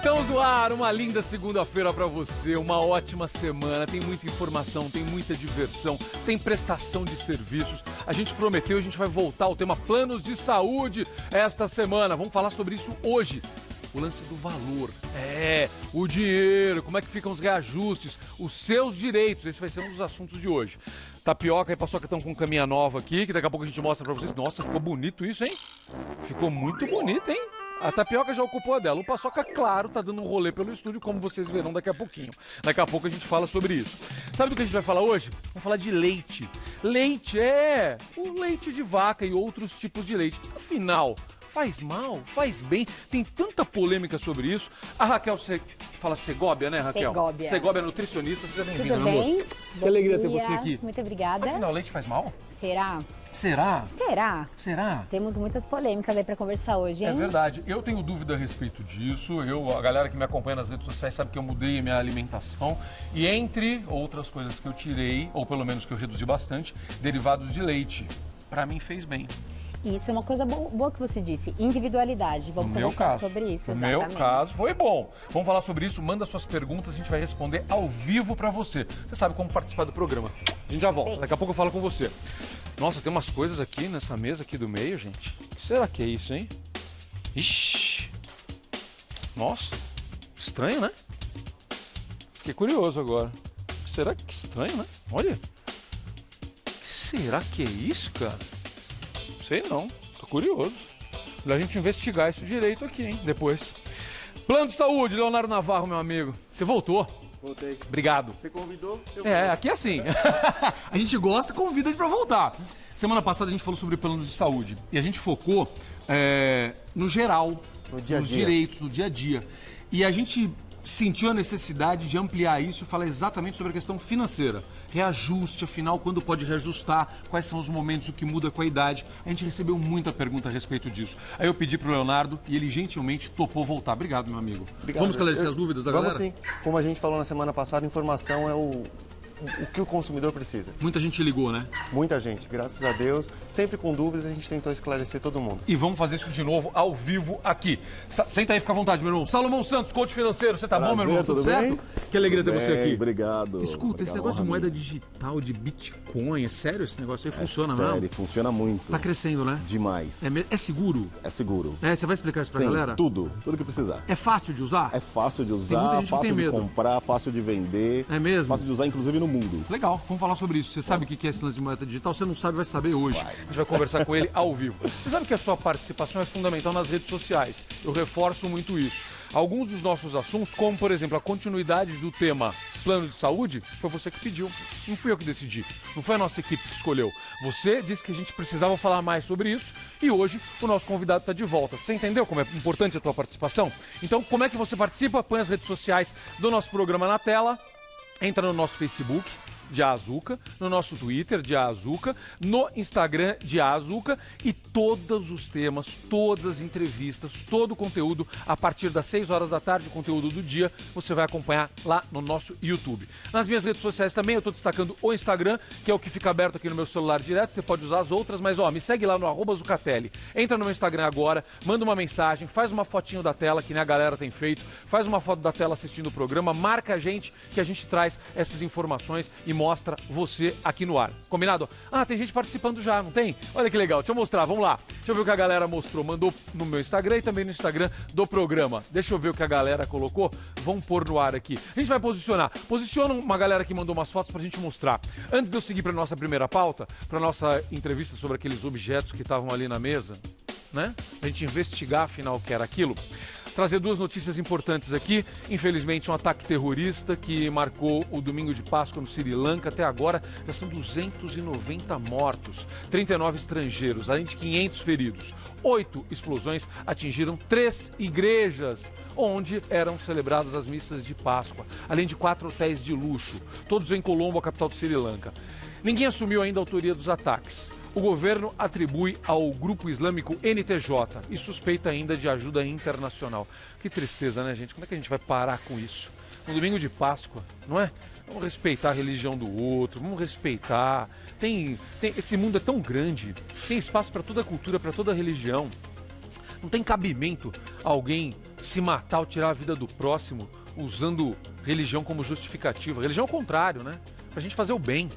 Estamos no ar, uma linda segunda-feira para você, uma ótima semana, tem muita informação, tem muita diversão, tem prestação de serviços. A gente prometeu, a gente vai voltar ao tema planos de saúde esta semana. Vamos falar sobre isso hoje. O lance do valor, o dinheiro, como é que ficam os reajustes, os seus direitos, esse vai ser um dos assuntos de hoje. Tapioca e Paçoca estão com caminha nova aqui, que daqui a pouco a gente mostra pra vocês. Nossa, ficou bonito isso, hein? Ficou muito bonito, hein? A Tapioca já ocupou a dela. O Paçoca, claro, tá dando um rolê pelo estúdio, como vocês verão daqui a pouquinho. Daqui a pouco a gente fala sobre isso. Sabe do que a gente vai falar hoje? Vamos falar de leite. Leite, o leite de vaca e outros tipos de leite. Afinal, faz mal? Faz bem? Tem tanta polêmica sobre isso. A Raquel fala Segóbia, né, Raquel? Segóbia. Segóbia, nutricionista. Seja bem-vinda, Tudo meu amor. bem? Que alegria ter você aqui. Muito obrigada. Afinal, leite faz mal? Será? Será? Será? Será? Temos muitas polêmicas aí pra conversar hoje, hein? É verdade. Eu tenho dúvida a respeito disso. A galera que me acompanha nas redes sociais sabe que eu mudei a minha alimentação. E entre outras coisas que eu tirei, ou pelo menos que eu reduzi bastante, derivados de leite. Pra mim fez bem. Isso é uma coisa boa que você disse, individualidade. Vamos conversar sobre isso, exatamente. No meu caso, foi bom. Vamos falar sobre isso, manda suas perguntas, a gente vai responder ao vivo pra você. Você sabe como participar do programa. A gente já volta, daqui a pouco eu falo com você. Nossa, tem umas coisas aqui nessa mesa aqui do meio, gente. O que será que é isso, hein? Ixi. Nossa, estranho, né? Fiquei curioso agora. Será que estranho, né? Olha. Será que é isso, cara? Sei não, tô curioso. Pra gente investigar isso direito aqui, hein, depois. Plano de saúde, Leonardo Navarro, meu amigo. Você voltou? Voltei. Obrigado. Você convidou? Aqui é assim. A gente gosta e convida a gente pra voltar. Semana passada a gente falou sobre planos de saúde. E a gente focou no geral, nos direitos, no dia a dia. E a gente sentiu a necessidade de ampliar isso e falar exatamente sobre a questão financeira. Reajuste, afinal, quando pode reajustar, quais são os momentos, o que muda com a idade. A gente recebeu muita pergunta a respeito disso. Aí eu pedi pro Leonardo e ele gentilmente topou voltar. Obrigado, meu amigo. Obrigado. Vamos esclarecer as dúvidas da galera? Vamos sim. Como a gente falou na semana passada, informação é o que o consumidor precisa. Muita gente ligou, né? Muita gente, graças a Deus. Sempre com dúvidas, a gente tentou esclarecer todo mundo. E vamos fazer isso de novo, ao vivo, aqui. Senta aí, fica à vontade, meu irmão. Salomão Santos, coach financeiro. Você tá bom, meu irmão? Tudo certo? Bem? Que alegria ter você aqui. Obrigado. Escuta, esse negócio de moeda digital, de Bitcoin, é sério esse negócio aí? Funciona mesmo? Sério, funciona muito. Tá crescendo, né? Demais. É seguro? É seguro. Você vai explicar isso pra Sim, galera? tudo que precisar. É fácil de usar? É fácil de Tem muita usar, gente que fácil tem de medo. comprar, fácil de vender. É mesmo? Fácil de usar, inclusive, no mundo. Legal, vamos falar sobre isso. Você sabe o que é esse lance de moeda digital? Você não sabe, vai saber hoje. A gente vai conversar com ele ao vivo. Você sabe que a sua participação é fundamental nas redes sociais. Eu reforço muito isso. Alguns dos nossos assuntos, como por exemplo a continuidade do tema plano de saúde, foi você que pediu. Não fui eu que decidi. Não foi a nossa equipe que escolheu. Você disse que a gente precisava falar mais sobre isso e hoje o nosso convidado está de volta. Você entendeu como é importante a tua participação? Então, como é que você participa? Põe as redes sociais do nosso programa na tela. Entra no nosso Facebook, de Azuca, no nosso Twitter, de Azuca, no Instagram, de Azuca, e todos os temas, todas as entrevistas, todo o conteúdo, a partir das 6 horas da tarde, o conteúdo do dia, você vai acompanhar lá no nosso YouTube. Nas minhas redes sociais também, eu estou destacando o Instagram, que é o que fica aberto aqui no meu celular direto, você pode usar as outras, mas me segue lá no @Zucatelli. Entra no meu Instagram agora, manda uma mensagem, faz uma fotinho da tela, que nem a galera tem feito, faz uma foto da tela assistindo o programa, marca a gente, que a gente traz essas informações e mostra você aqui no ar. Combinado? Tem gente participando já, não tem? Olha que legal, deixa eu mostrar, vamos lá. Deixa eu ver o que a galera mostrou, mandou no meu Instagram e também no Instagram do programa. Deixa eu ver o que a galera colocou, vamos pôr no ar aqui. A gente vai posicionar. Posiciona uma galera que mandou umas fotos pra gente mostrar. Antes de eu seguir pra nossa primeira pauta, pra nossa entrevista sobre aqueles objetos que estavam ali na mesa, né? Pra gente investigar afinal o que era aquilo. Trazer duas notícias importantes aqui. Infelizmente, um ataque terrorista que marcou o domingo de Páscoa no Sri Lanka. Até agora, já são 290 mortos, 39 estrangeiros, além de 500 feridos. 8 explosões atingiram 3 igrejas, onde eram celebradas as missas de Páscoa, além de 4 hotéis de luxo, todos em Colombo, a capital do Sri Lanka. Ninguém assumiu ainda a autoria dos ataques. O governo atribui ao grupo islâmico NTJ e suspeita ainda de ajuda internacional. Que tristeza, né, gente? Como é que a gente vai parar com isso? No domingo de Páscoa, não é? Vamos respeitar a religião do outro, vamos respeitar. Esse mundo é tão grande, tem espaço para toda cultura, para toda religião. Não tem cabimento alguém se matar ou tirar a vida do próximo usando religião como justificativa. Religião é o contrário, né? Pra gente fazer o bem.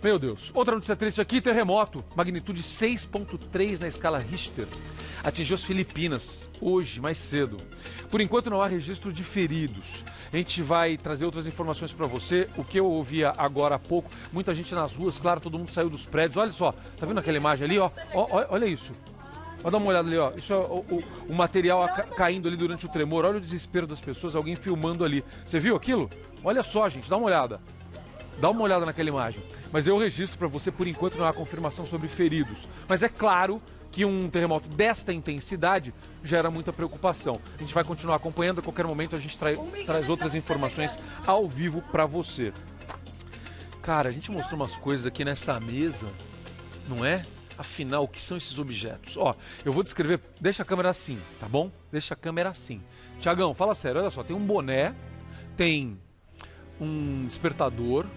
Meu Deus. Outra notícia triste aqui, terremoto. Magnitude 6,3 na escala Richter. Atingiu as Filipinas, hoje, mais cedo. Por enquanto não há registro de feridos. A gente vai trazer outras informações para você. O que eu ouvia agora há pouco, muita gente nas ruas, claro, todo mundo saiu dos prédios. Olha só, tá vendo aquela imagem ali, ó? Olha isso. Olha, dá uma olhada ali, ó. Isso é o material caindo ali durante o tremor. Olha o desespero das pessoas, alguém filmando ali. Você viu aquilo? Olha só, gente, dá uma olhada. Dá uma olhada naquela imagem. Mas eu registro para você, por enquanto, não há confirmação sobre feridos. Mas é claro que um terremoto desta intensidade gera muita preocupação. A gente vai continuar acompanhando, a qualquer momento a gente traz outras informações ao vivo para você. Cara, a gente mostrou umas coisas aqui nessa mesa, não é? Afinal, o que são esses objetos? Ó, eu vou descrever, deixa a câmera assim, tá bom? Deixa a câmera assim. Tiagão, fala sério, olha só, tem um boné, tem um despertador,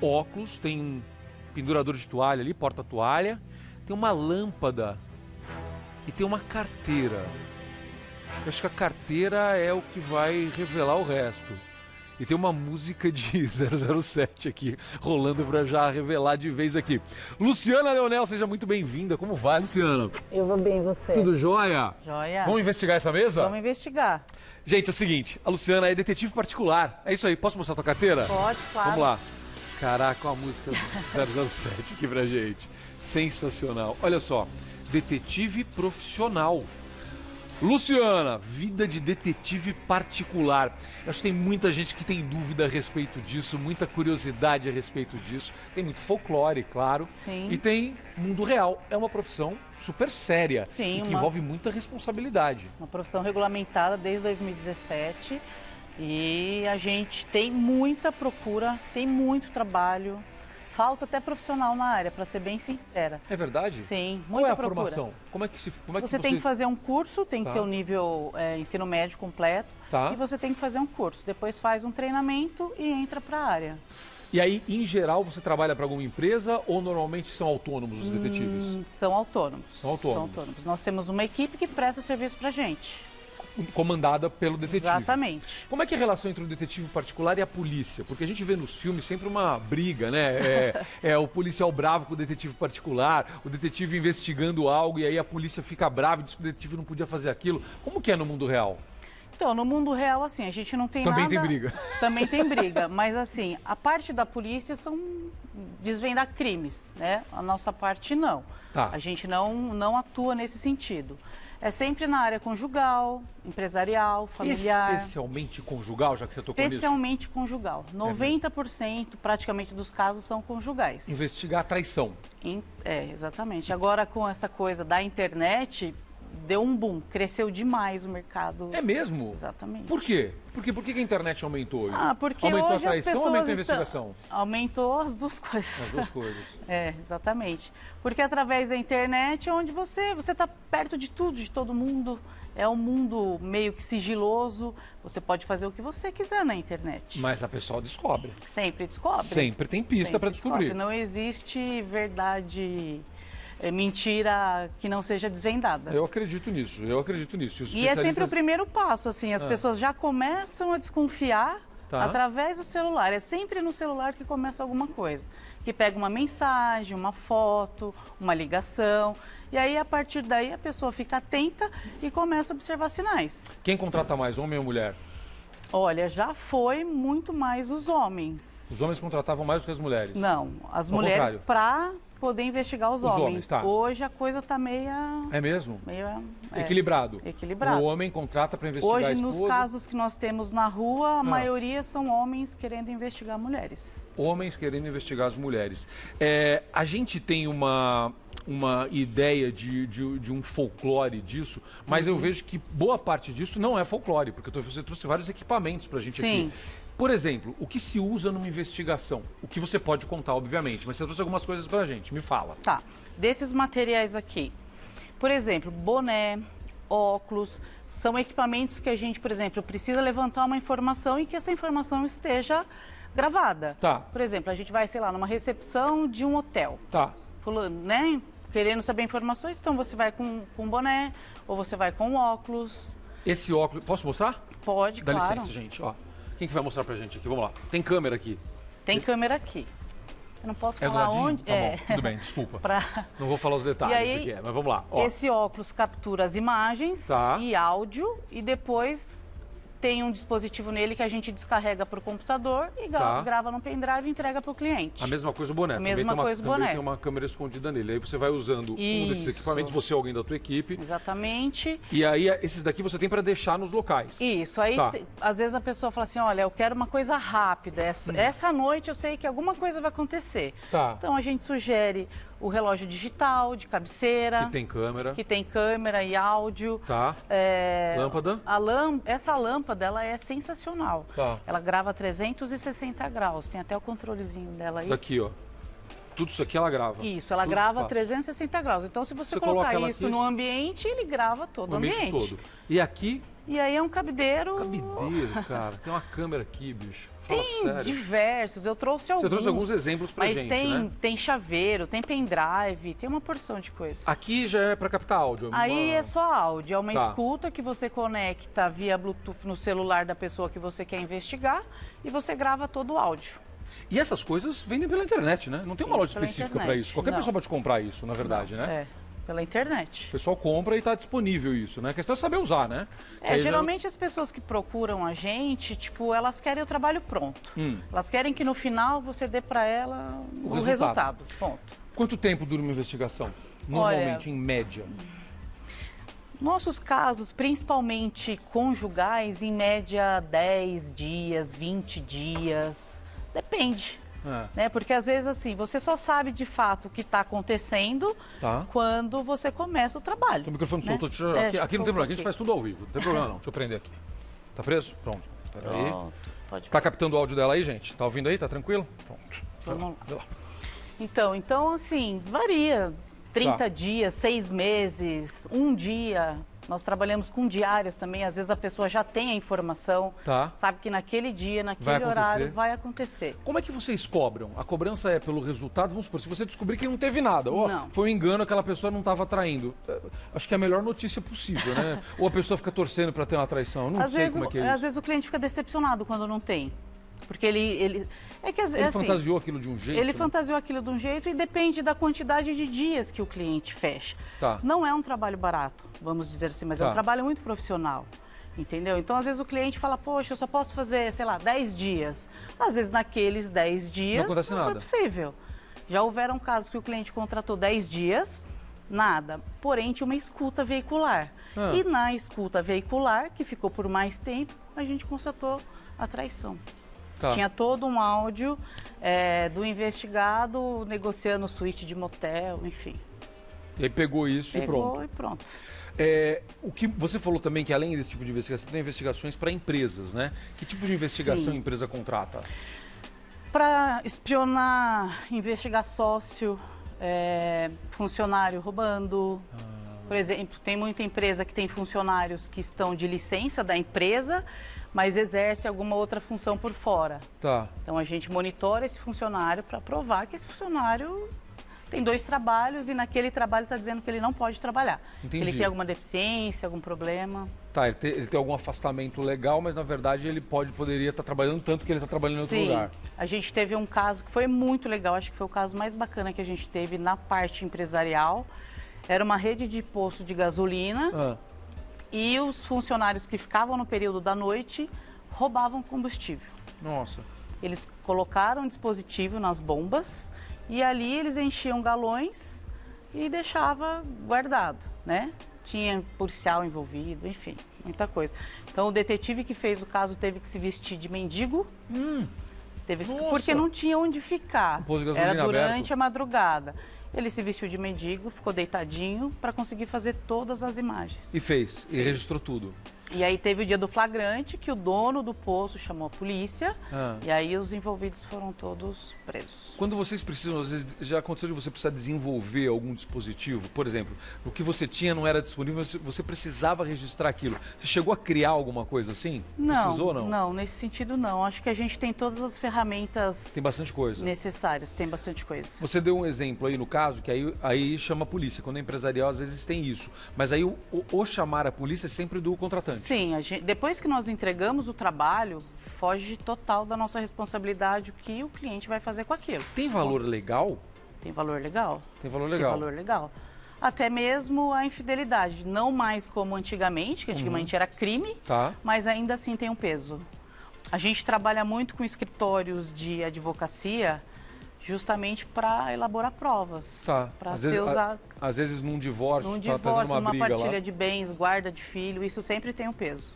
óculos, tem um pendurador de toalha ali, porta-toalha, tem uma lâmpada e tem uma carteira. Eu acho que a carteira é o que vai revelar o resto. E tem uma música de 007 aqui, rolando para já revelar de vez aqui. Luciana Leonel, seja muito bem-vinda. Como vai, Luciana? Eu vou bem, você? Tudo jóia? Jóia. Vamos investigar essa mesa? Vamos investigar. Gente, é o seguinte, a Luciana é detetive particular. É isso aí, posso mostrar a tua carteira? Pode, claro. Vamos lá. Caraca, a música do 007 aqui pra gente. Sensacional. Olha só, detetive profissional. Luciana, vida de detetive particular. Eu acho que tem muita gente que tem dúvida a respeito disso, muita curiosidade a respeito disso. Tem muito folclore, claro. Sim. E tem mundo real. É uma profissão super séria. Sim, e que envolve muita responsabilidade. Uma profissão regulamentada desde 2017. E a gente tem muita procura, tem muito trabalho. Falta até profissional na área, para ser bem sincera. É verdade? Sim, muita Qual é a procura. formação? Como é que você tem que fazer um curso, tem que ter o nível ensino médio completo. Tá. E você tem que fazer um curso. Depois faz um treinamento e entra para a área. E aí, em geral, você trabalha para alguma empresa ou normalmente são autônomos os detetives? São autônomos. São autônomos. Nós temos uma equipe que presta serviço para a gente. Comandada pelo detetive. Exatamente. Como é que é a relação entre o detetive particular e a polícia? Porque a gente vê nos filmes sempre uma briga, né? É o policial bravo com o detetive particular, o detetive investigando algo e aí a polícia fica brava e diz que o detetive não podia fazer aquilo. Como que é no mundo real? Então, no mundo real, assim, a gente não tem Também nada... tem briga. Também tem briga, mas assim, a parte da polícia são desvendar crimes, né? A nossa parte não. Tá. A gente não atua nesse sentido. É sempre na área conjugal, empresarial, familiar. Especialmente conjugal, já que você tocou nisso? Especialmente conjugal. 90% praticamente dos casos são conjugais. Investigar a traição. Exatamente. Agora com essa coisa da internet, deu um boom, cresceu demais o mercado. É mesmo? Exatamente. Por quê? Por que a internet aumentou hoje? Porque aumentou hoje a traição as ou pessoas aumentou a investigação? Aumentou as duas coisas. As duas coisas. Exatamente. Porque através da internet é onde você está perto de tudo, de todo mundo. É um mundo meio que sigiloso. Você pode fazer o que você quiser na internet. Mas a pessoa descobre. Sempre descobre. Sempre tem pista para descobrir. Não existe verdade... mentira que não seja desvendada. Eu acredito nisso. E é sempre o primeiro passo, assim, as pessoas já começam a desconfiar através do celular. É sempre no celular que começa alguma coisa. Que pega uma mensagem, uma foto, uma ligação. E aí, a partir daí, a pessoa fica atenta e começa a observar sinais. Quem contrata mais, homem ou mulher? Olha, já foi muito mais os homens. Os homens contratavam mais do que as mulheres? Não, as mulheres para poder investigar os homens. Tá. Hoje a coisa está meia... É mesmo? Meio, Equilibrado. Equilibrado. O homem contrata para investigar hoje, a esposa. nos casos que nós temos na rua, a maioria são homens querendo investigar mulheres. Homens querendo investigar as mulheres. A gente tem uma ideia de um folclore disso, mas eu vejo que boa parte disso não é folclore, porque você trouxe vários equipamentos para a gente aqui. Por exemplo, o que se usa numa investigação? O que você pode contar, obviamente, mas você trouxe algumas coisas pra gente, me fala. Tá, desses materiais aqui, por exemplo, boné, óculos, são equipamentos que a gente, por exemplo, precisa levantar uma informação e que essa informação esteja gravada. Tá. Por exemplo, a gente vai, sei lá, numa recepção de um hotel. Tá. Fulano, né? Querendo saber informações, então você vai com boné ou você vai com óculos. Esse óculos... Posso mostrar? Pode, Dá claro. licença, gente. Ó, quem que vai mostrar pra gente aqui? Vamos lá. Tem câmera aqui. Tem câmera aqui. Eu não posso É do falar ladinho? onde... Tá bom, tudo bem, desculpa. Não vou falar os detalhes E aí, do que é, mas vamos lá. Ó. Esse óculos captura as imagens e áudio e depois tem um dispositivo nele que a gente descarrega para o computador e grava no pendrive e entrega para o cliente. A mesma coisa o boné. A mesma coisa o boné. Também tem uma câmera escondida nele. Aí você vai usando um desses equipamentos, você ou alguém da tua equipe. Exatamente. E aí esses daqui você tem para deixar nos locais. Isso. Aí às vezes a pessoa fala assim, olha, eu quero uma coisa rápida. Essa noite eu sei que alguma coisa vai acontecer. Então a gente sugere o relógio digital, de cabeceira. Que tem câmera. Que tem câmera e áudio. Lâmpada. Essa lâmpada, ela é sensacional. Ela grava 360 graus. Tem até o controlezinho dela aí. Daqui, ó. Tudo isso aqui ela grava. Isso, ela grava 360 graus. Então, se você colocar isso no ambiente, ele grava todo o ambiente. Todo. E aqui? E aí é um cabideiro... Cabideiro, cara. Tem uma câmera aqui, bicho. Fala sério. Diversos, eu trouxe alguns. Você trouxe alguns exemplos pra gente, né? Tem chaveiro, tem pendrive, tem uma porção de coisa. Aqui já é para captar áudio? Aí é só áudio, é uma escuta que você conecta via Bluetooth no celular da pessoa que você quer investigar e você grava todo o áudio. E essas coisas vendem pela internet, né? Não tem uma loja específica para isso. Qualquer pessoa pode comprar isso, na verdade, né? Pela internet. O pessoal compra e está disponível isso, né? A questão é saber usar, né? Geralmente as pessoas que procuram a gente, tipo, elas querem o trabalho pronto. Elas querem que no final você dê para ela o resultado. Ponto. Quanto tempo dura uma investigação? Normalmente, em média? Nossos casos, principalmente conjugais, em média 10 dias, 20 dias. Depende. Né? Porque às vezes assim, você só sabe de fato o que está acontecendo quando você começa o trabalho. O microfone soltou. Aqui não tem problema, aqui a gente faz tudo ao vivo. Não tem problema não, deixa eu prender aqui. Tá preso? Pronto. Peraí. Pode. Tá captando o áudio dela aí, gente? Tá ouvindo aí? Tá tranquilo? Pronto. Vamos lá. Então assim, varia. 30 dias, 6 meses, 1 dia. Nós trabalhamos com diárias também, às vezes a pessoa já tem a informação, sabe que naquele dia, naquele horário vai acontecer. Como é que vocês cobram? A cobrança é pelo resultado? Vamos supor, se você descobrir que não teve nada, ou foi um engano, aquela pessoa não estava traindo. Acho que é a melhor notícia possível, né? Ou a pessoa fica torcendo para ter uma traição, eu não sei como é que é isso. Às vezes o cliente fica decepcionado quando não tem. Porque ele fantasiou aquilo de um jeito? Ele fantasiou aquilo de um jeito e depende da quantidade de dias que o cliente fecha. Não é um trabalho barato, vamos dizer assim, mas é um trabalho muito profissional. Entendeu? Então, às vezes o cliente fala, poxa, eu só posso fazer, sei lá, 10 dias. Às vezes naqueles 10 dias não acontece nada. Foi possível. Já houveram casos que o cliente contratou 10 dias, nada, porém tinha uma escuta veicular. E na escuta veicular, que ficou por mais tempo, a gente constatou a traição. Tinha todo um áudio do investigado negociando suíte de motel, enfim. E aí pegou isso e pronto. Pegou e pronto. O que você falou também que além desse tipo de investigação, tem investigações para empresas, né? Que tipo de investigação a empresa contrata? Para espionar, investigar sócio, funcionário roubando. Por exemplo, tem muita empresa que tem funcionários que estão de licença da empresa, mas exerce alguma outra função por fora. Então a gente monitora esse funcionário para provar que esse funcionário tem 2 trabalhos e naquele trabalho está dizendo que ele não pode trabalhar. Ele tem alguma deficiência, algum problema. Ele tem algum afastamento legal, mas na verdade ele poderia estar trabalhando tanto que ele está trabalhando em outro lugar. A gente teve um caso que foi muito legal, acho que foi o caso mais bacana que a gente teve na parte empresarial. Era uma rede de posto de gasolina e os funcionários que ficavam no período da noite roubavam combustível. Nossa. Eles colocaram um dispositivo nas bombas e ali eles enchiam galões e deixava guardado, né? Tinha policial envolvido, enfim, muita coisa. Então o detetive que fez o caso teve que se vestir de mendigo, porque não tinha onde ficar. Era durante a madrugada. Ele se vestiu de mendigo, ficou deitadinho para conseguir fazer todas as imagens. E fez, e registrou tudo. E aí teve o dia do flagrante, que o dono do poço chamou a polícia, e aí os envolvidos foram todos presos. Quando vocês precisam, às vezes já aconteceu de você precisar desenvolver algum dispositivo, por exemplo, o que você tinha não era disponível, você precisava registrar aquilo. Você chegou a criar alguma coisa assim? Precisou ou não? Não, nesse sentido não. Acho que a gente tem todas as ferramentas tem bastante coisa. necessárias, tem bastante coisa. Você deu um exemplo aí no caso, que aí chama a polícia. Quando é empresarial, às vezes tem isso. Mas aí o chamar a polícia é sempre do contratante. interessante. Sim, depois que nós entregamos o trabalho, foge total da nossa responsabilidade o que o cliente vai fazer com aquilo. Tem valor legal? Tem valor legal. Tem valor legal. Tem valor legal. Até mesmo a infidelidade, não mais como antigamente, que antigamente era crime, mas ainda assim tem um peso. A gente trabalha muito com escritórios de advocacia justamente para elaborar provas. Para ser usado. Às vezes num divórcio, numa partilha de bens, guarda de filho, isso sempre tem um peso.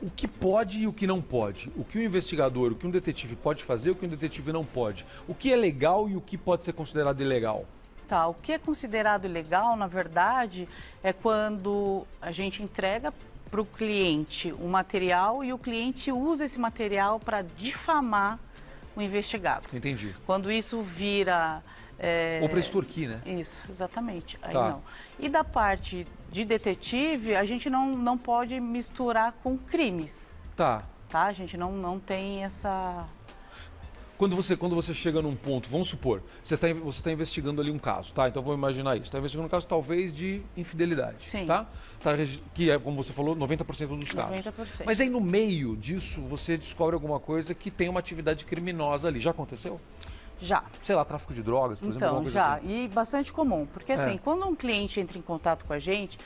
O que pode e o que não pode. O que o investigador, o que um detetive pode fazer, o que um detetive não pode. O que é legal e o que pode ser considerado ilegal. O que é considerado ilegal, na verdade, é quando a gente entrega para o cliente um material e o cliente usa esse material para difamar o investigado. Entendi. Quando isso vira... Ou para extorquir, né? Isso, exatamente. Aí não. E da parte de detetive, a gente não pode misturar com crimes. A gente não tem essa... Quando você chega num ponto, vamos supor, você tá investigando ali um caso, Então vou imaginar isso. Está investigando um caso talvez de infidelidade, Sim. Que é, como você falou, 90% dos casos. 90%. Mas aí no meio disso, você descobre alguma coisa que tem uma atividade criminosa ali. Já aconteceu? Já. Sei lá, tráfico de drogas, por exemplo, alguma coisa já. assim. E bastante comum. Porque assim, quando um cliente entra em contato com a gente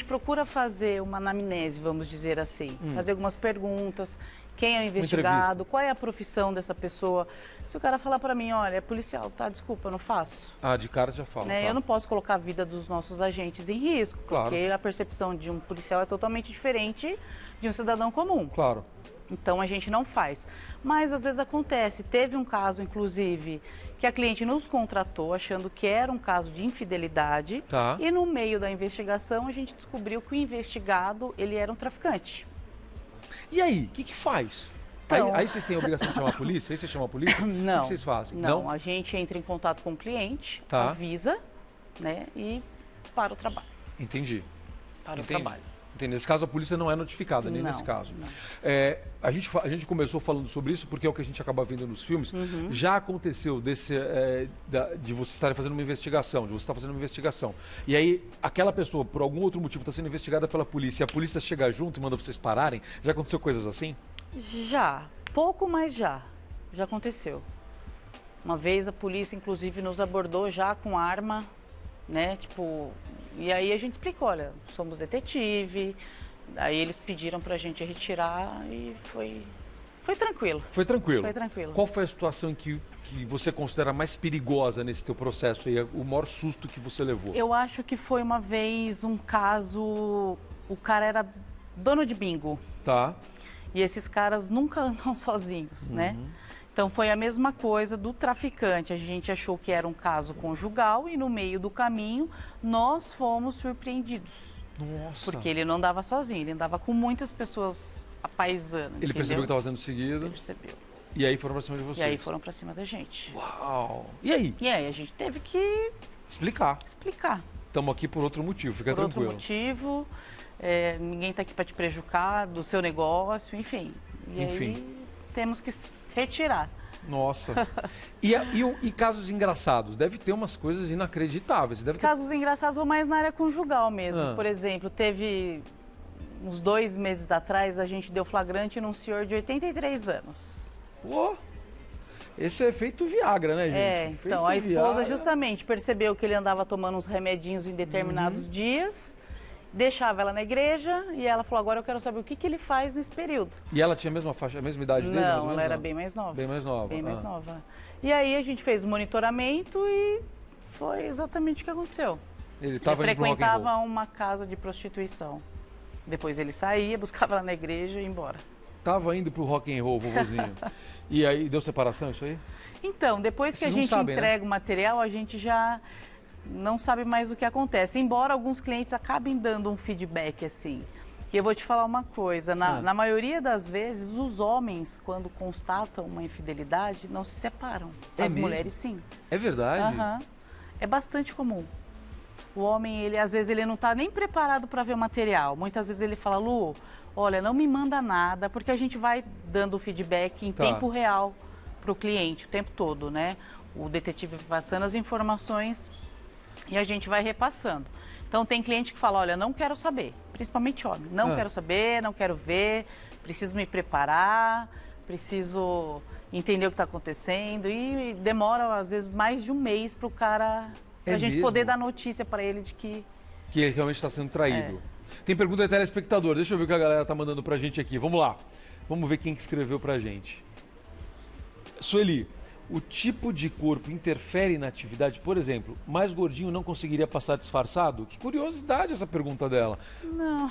procura fazer uma anamnese, vamos dizer assim. Fazer algumas perguntas. Quem é o investigado? Qual é a profissão dessa pessoa? Se o cara falar para mim, olha, é policial, desculpa, eu não faço. De cara já fala. Eu não posso colocar a vida dos nossos agentes em risco, porque a percepção de um policial é totalmente diferente de um cidadão comum. Claro. Então a gente não faz. Mas às vezes acontece. Teve um caso, inclusive, que a cliente nos contratou achando que era um caso de infidelidade. E no meio da investigação a gente descobriu que o investigado, ele era um traficante. E aí, o que faz? Então... Aí vocês têm a obrigação de chamar a polícia? Aí você chama a polícia? Não. O que vocês fazem? Não, a gente entra em contato com o cliente, avisa, e para o trabalho. Entendi. Para o trabalho. Entendi. Nesse caso, a polícia não é notificada, nem nesse caso. Não. A gente começou falando sobre isso porque é o que a gente acaba vendo nos filmes. Já aconteceu de você estar fazendo uma investigação, E aí, aquela pessoa, por algum outro motivo, está sendo investigada pela polícia, e a polícia chega junto e manda vocês pararem. Já aconteceu coisas assim? Já. Pouco, mas já. Já aconteceu. Uma vez a polícia, inclusive, nos abordou já com arma, E aí a gente explicou, olha, somos detetive. Aí eles pediram pra gente retirar e foi tranquilo. Foi tranquilo? Foi tranquilo. Qual foi a situação que você considera mais perigosa nesse teu processo aí? O maior susto que você levou? Eu acho que foi uma vez um caso... O cara era dono de bingo. E esses caras nunca andam sozinhos, né? Então foi a mesma coisa do traficante. A gente achou que era um caso conjugal e no meio do caminho nós fomos surpreendidos. Nossa! Porque ele não andava sozinho, ele andava com muitas pessoas apaisando. Ele percebeu que estava sendo seguido? Ele percebeu. E aí foram pra cima de vocês? E aí foram pra cima da gente. Uau! E aí? E aí a gente teve que... Explicar. Estamos aqui por outro motivo, fica tranquilo. Por outro motivo, ninguém está aqui para te prejudicar do seu negócio, enfim. E aí temos que retirar. Nossa. E casos engraçados? Deve ter umas coisas inacreditáveis. Casos engraçados ou mais na área conjugal mesmo. Por exemplo, teve uns 2 meses atrás, a gente deu flagrante num senhor de 83 anos. Pô! Esse é efeito Viagra, né, gente? Então a esposa justamente percebeu que ele andava tomando uns remedinhos em determinados dias, deixava ela na igreja e ela falou, agora eu quero saber o que ele faz nesse período. E ela tinha a mesma faixa, a mesma idade dele? Não, ela era bem mais nova. Bem mais nova. Bem mais nova. E aí a gente fez o monitoramento e foi exatamente o que aconteceu. Ele frequentava uma casa de prostituição. Depois ele saía, buscava ela na igreja e ia embora. Tava indo pro rock and roll, vovozinho. E aí, deu separação isso aí? Então, depois que a gente entrega o material, a gente já não sabe mais o que acontece. Embora alguns clientes acabem dando um feedback assim. E eu vou te falar uma coisa, na maioria das vezes, os homens, quando constatam uma infidelidade, não se separam. As mulheres, sim. É verdade? É bastante comum. O homem, às vezes, ele não está nem preparado para ver o material. Muitas vezes ele fala, Lu, olha, não me manda nada, porque a gente vai dando feedback em tempo real para o cliente, o tempo todo, né? O detetive vai passando as informações e a gente vai repassando. Então tem cliente que fala, olha, não quero saber, principalmente homem, não quero saber, não quero ver, preciso me preparar, preciso entender o que está acontecendo e demora às vezes mais de um mês para o cara, para a gente poder dar notícia para ele de que ele realmente está sendo traído. Tem pergunta de telespectador, deixa eu ver o que a galera tá mandando pra gente aqui, vamos lá. Vamos ver quem que escreveu pra gente. Sueli, o tipo de corpo interfere na atividade? Por exemplo, mais gordinho não conseguiria passar disfarçado? Que curiosidade essa pergunta dela. Não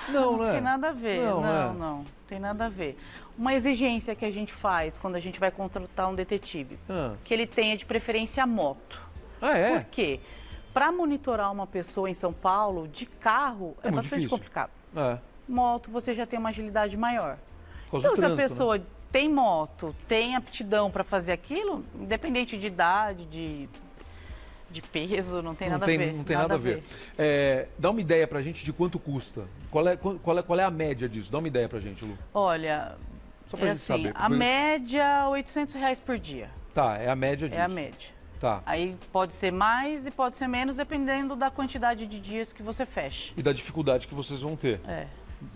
tem nada a ver. Não tem nada a ver. Uma exigência que a gente faz quando a gente vai contratar um detetive, que ele tenha de preferência moto. Por quê? Para monitorar uma pessoa em São Paulo, de carro, é bastante complicado. Moto, você já tem uma agilidade maior. Então, se a pessoa tem moto, tem aptidão para fazer aquilo, independente de idade, de peso, não tem nada a ver. Não tem nada a ver. Dá uma ideia pra gente de quanto custa. Qual é a média disso? Dá uma ideia pra gente, Lu. Olha, só pra gente saber. A média, R$800 por dia. Tá, é a média disso. É a média. Tá. Aí pode ser mais e pode ser menos, dependendo da quantidade de dias que você fecha. E da dificuldade que vocês vão ter.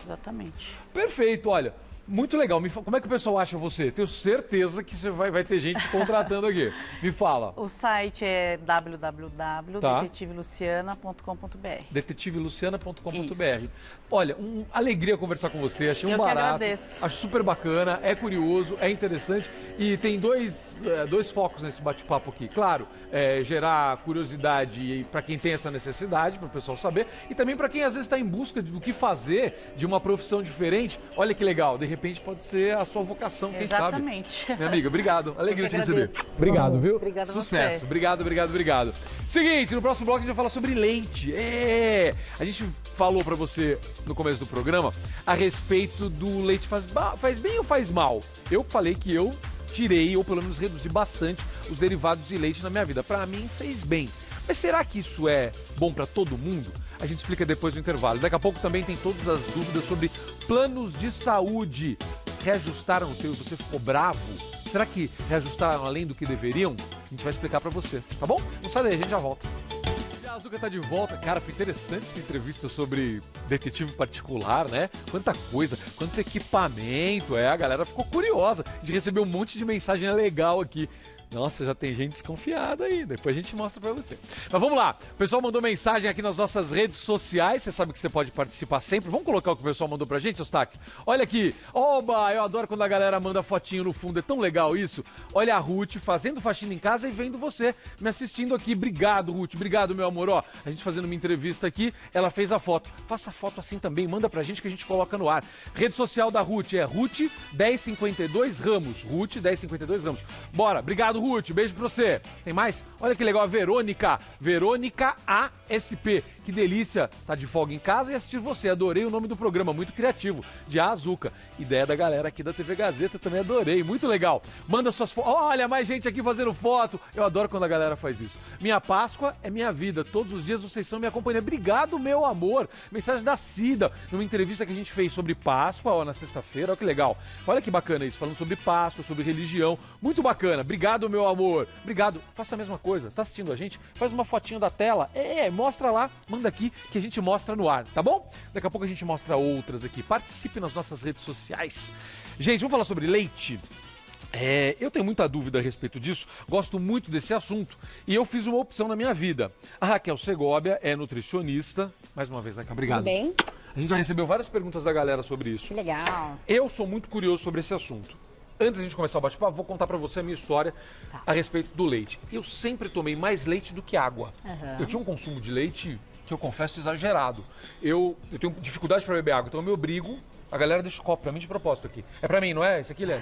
Exatamente. Perfeito, olha. Muito legal. Como é que o pessoal acha você? Tenho certeza que você vai ter gente contratando aqui. Me fala. O site é www.detetiveluciana.com.br. Detetiveluciana.com.br. Olha, alegria conversar com você. Achei um barato. Eu que agradeço. Acho super bacana, é curioso, é interessante. E tem dois focos nesse bate-papo aqui. Claro, gerar curiosidade para quem tem essa necessidade, para o pessoal saber. E também para quem às vezes está em busca do que fazer, de uma profissão diferente. Olha que legal. De repente pode ser a sua vocação, quem sabe. Exatamente. Minha amiga, obrigado. Alegria de receber. Obrigado, viu? Obrigado a Sucesso. você. Obrigado. Seguinte, no próximo bloco a gente vai falar sobre leite. A gente falou pra você no começo do programa a respeito do leite faz bem ou faz mal. Eu falei que eu tirei, ou pelo menos reduzi bastante, os derivados de leite na minha vida. Pra mim fez bem. Mas será que isso é bom pra todo mundo? A gente explica depois do intervalo. Daqui a pouco também tem todas as dúvidas sobre planos de saúde. Reajustaram o seu, você ficou bravo? Será que reajustaram além do que deveriam? A gente vai explicar pra você, tá bom? Não sai daí, a gente já volta. A Azuca tá de volta. Cara, foi interessante essa entrevista sobre detetive particular, né? Quanta coisa, quanto equipamento, a galera ficou curiosa. A gente recebeu um monte de mensagem legal aqui. Nossa, já tem gente desconfiada aí, depois a gente mostra pra você. Mas vamos lá, o pessoal mandou mensagem aqui nas nossas redes sociais, você sabe que você pode participar sempre. Vamos colocar o que o pessoal mandou pra gente, Eustáquio? Olha aqui, oba, eu adoro quando a galera manda fotinho no fundo, é tão legal isso. Olha a Ruth fazendo faxina em casa e vendo você me assistindo aqui. Obrigado, Ruth, obrigado, meu amor. Ó, a gente fazendo uma entrevista aqui, ela fez a foto. Faça a foto assim também, manda pra gente que a gente coloca no ar. Rede social da Ruth é Ruth1052 Ramos, Ruth1052 Ramos. Bora, obrigado, Ruth, beijo pra você. Tem mais? Olha que legal, a Verônica ASP. Que delícia, tá de folga em casa e assistir você. Adorei o nome do programa, muito criativo. De Azuca. Ideia da galera aqui da TV Gazeta, também adorei, muito legal. Manda suas fotos. Olha, mais gente aqui fazendo foto. Eu adoro quando a galera faz isso. Minha Páscoa é minha vida. Todos os dias vocês são minha companhia. Obrigado, meu amor. Mensagem da Cida, numa entrevista que a gente fez sobre Páscoa, ó, na sexta-feira. Olha que legal. Olha que bacana isso, falando sobre Páscoa, sobre religião. Muito bacana. Obrigado, meu amor. Obrigado. Faça a mesma coisa. Tá assistindo a gente? Faz uma fotinho da tela. Mostra lá. Manda aqui que a gente mostra no ar, tá bom? Daqui a pouco a gente mostra outras aqui. Participe nas nossas redes sociais. Gente, vamos falar sobre leite? Eu tenho muita dúvida a respeito disso, gosto muito desse assunto e eu fiz uma opção na minha vida. A Raquel Segovia é nutricionista. Mais uma vez, Raquel, obrigado. Tudo bem? A gente já recebeu várias perguntas da galera sobre isso. Que legal. Eu sou muito curioso sobre esse assunto. Antes da gente começar o bate-papo, vou contar pra você a minha história a respeito do leite. Eu sempre tomei mais leite do que água. Eu tinha um consumo de leite que eu confesso exagerado. Eu tenho dificuldade pra beber água, então eu me obrigo. A galera deixa o copo pra mim de propósito aqui. É pra mim, não é? Isso aqui, Léo?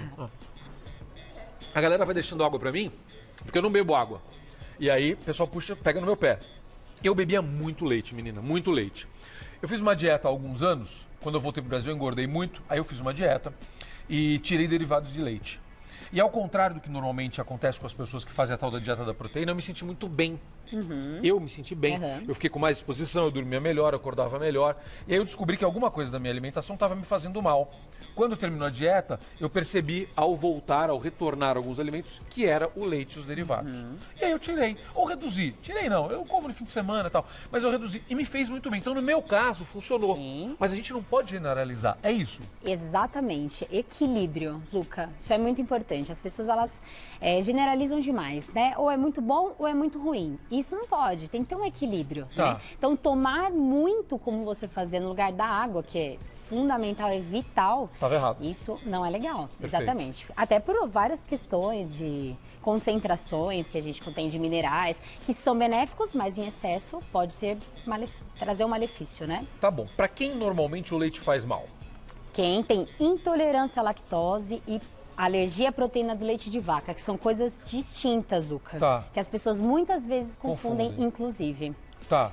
A galera vai deixando água pra mim, porque eu não bebo água. E aí o pessoal pega no meu pé. Eu bebia muito leite, menina, muito leite. Eu fiz uma dieta há alguns anos. Quando eu voltei pro Brasil, eu engordei muito. Aí eu fiz uma dieta e tirei derivados de leite. E ao contrário do que normalmente acontece com as pessoas que fazem a tal da dieta da proteína, eu me senti muito bem. Eu me senti bem. Eu fiquei com mais disposição, eu dormia melhor, eu acordava melhor. E aí eu descobri que alguma coisa da minha alimentação estava me fazendo mal. Quando terminou a dieta, eu percebi, ao voltar, ao retornar alguns alimentos, que era o leite e os derivados. E aí eu tirei, ou reduzi. Tirei não, eu como no fim de semana e tal, mas eu reduzi e me fez muito bem. Então, no meu caso, funcionou. Sim. Mas a gente não pode generalizar, é isso? Exatamente. Equilíbrio, Zucca. Isso é muito importante. As pessoas, elas generalizam demais, né? Ou é muito bom ou é muito ruim. Isso não pode, tem que ter um equilíbrio, Tá. né? Então, tomar muito, como você fazia no lugar da água, que é fundamental, é vital. Tava errado. Isso não é legal, Perfeito. exatamente. Até por várias questões de concentrações que a gente contém de minerais, que são benéficos, mas em excesso pode ser trazer um malefício, né? Tá bom. Pra quem normalmente o leite faz mal? Quem tem intolerância à lactose e alergia à proteína do leite de vaca, que são coisas distintas, Zucca. Tá. Que as pessoas muitas vezes confundem, Confundem. inclusive. Tá.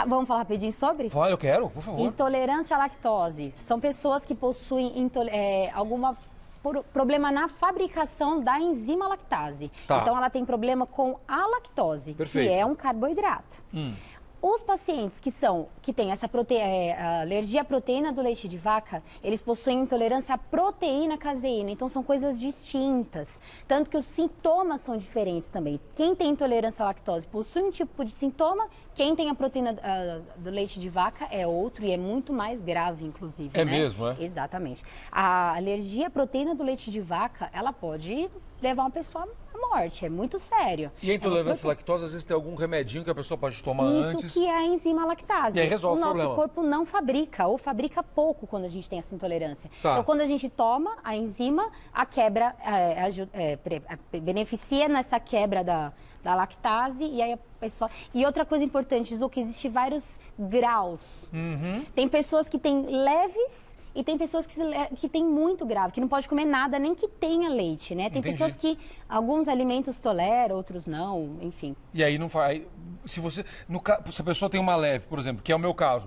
Vamos falar rapidinho sobre? Vai, eu quero, por favor. Intolerância à lactose. São pessoas que possuem algum problema na fabricação da enzima lactase. Tá. Então, ela tem problema com a lactose, Perfeito. que é um carboidrato. Os pacientes que têm essa alergia à proteína do leite de vaca, eles possuem intolerância à proteína caseína, então são coisas distintas. Tanto que os sintomas são diferentes também. Quem tem intolerância à lactose possui um tipo de sintoma, quem tem a proteína do leite de vaca é outro e é muito mais grave, inclusive. É né? mesmo, é? Exatamente. A alergia à proteína do leite de vaca, ela pode levar uma pessoa à morte, é muito sério. E a intolerância à lactose, às vezes tem algum remedinho que a pessoa pode tomar Isso antes. que é a enzima lactase. E aí resolve o nosso problema. corpo não fabrica, ou fabrica pouco quando a gente tem essa intolerância. Tá. Então, quando a gente toma a enzima, a quebra beneficia nessa quebra da lactase e aí a pessoa... E outra coisa importante, Zucca, existe vários graus. Tem pessoas que têm leves e tem pessoas que têm muito grave, que não pode comer nada, nem que tenha leite, né? Tem Entendi. pessoas que alguns alimentos toleram, outros não, enfim. E aí não faz. Se a pessoa tem uma leve, por exemplo, que é o meu caso,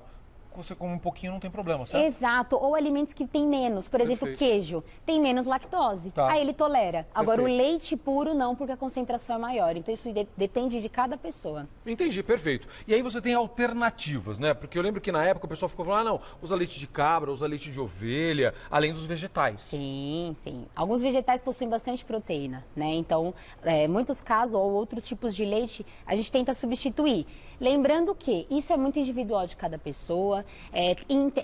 você come um pouquinho, não tem problema, certo? Exato, ou alimentos que têm menos, por exemplo, Perfeito. queijo, tem menos lactose, Tá. aí ele tolera. Agora, o Perfeito. leite puro não, porque a concentração é maior, então isso depende de cada pessoa. Entendi, perfeito. E aí você tem alternativas, né? Porque eu lembro que na época o pessoal ficou falando, não, usa leite de cabra, usa leite de ovelha, além dos vegetais. Sim, sim. Alguns vegetais possuem bastante proteína, né? Então, muitos casos ou outros tipos de leite, a gente tenta substituir. Lembrando que isso é muito individual de cada pessoa,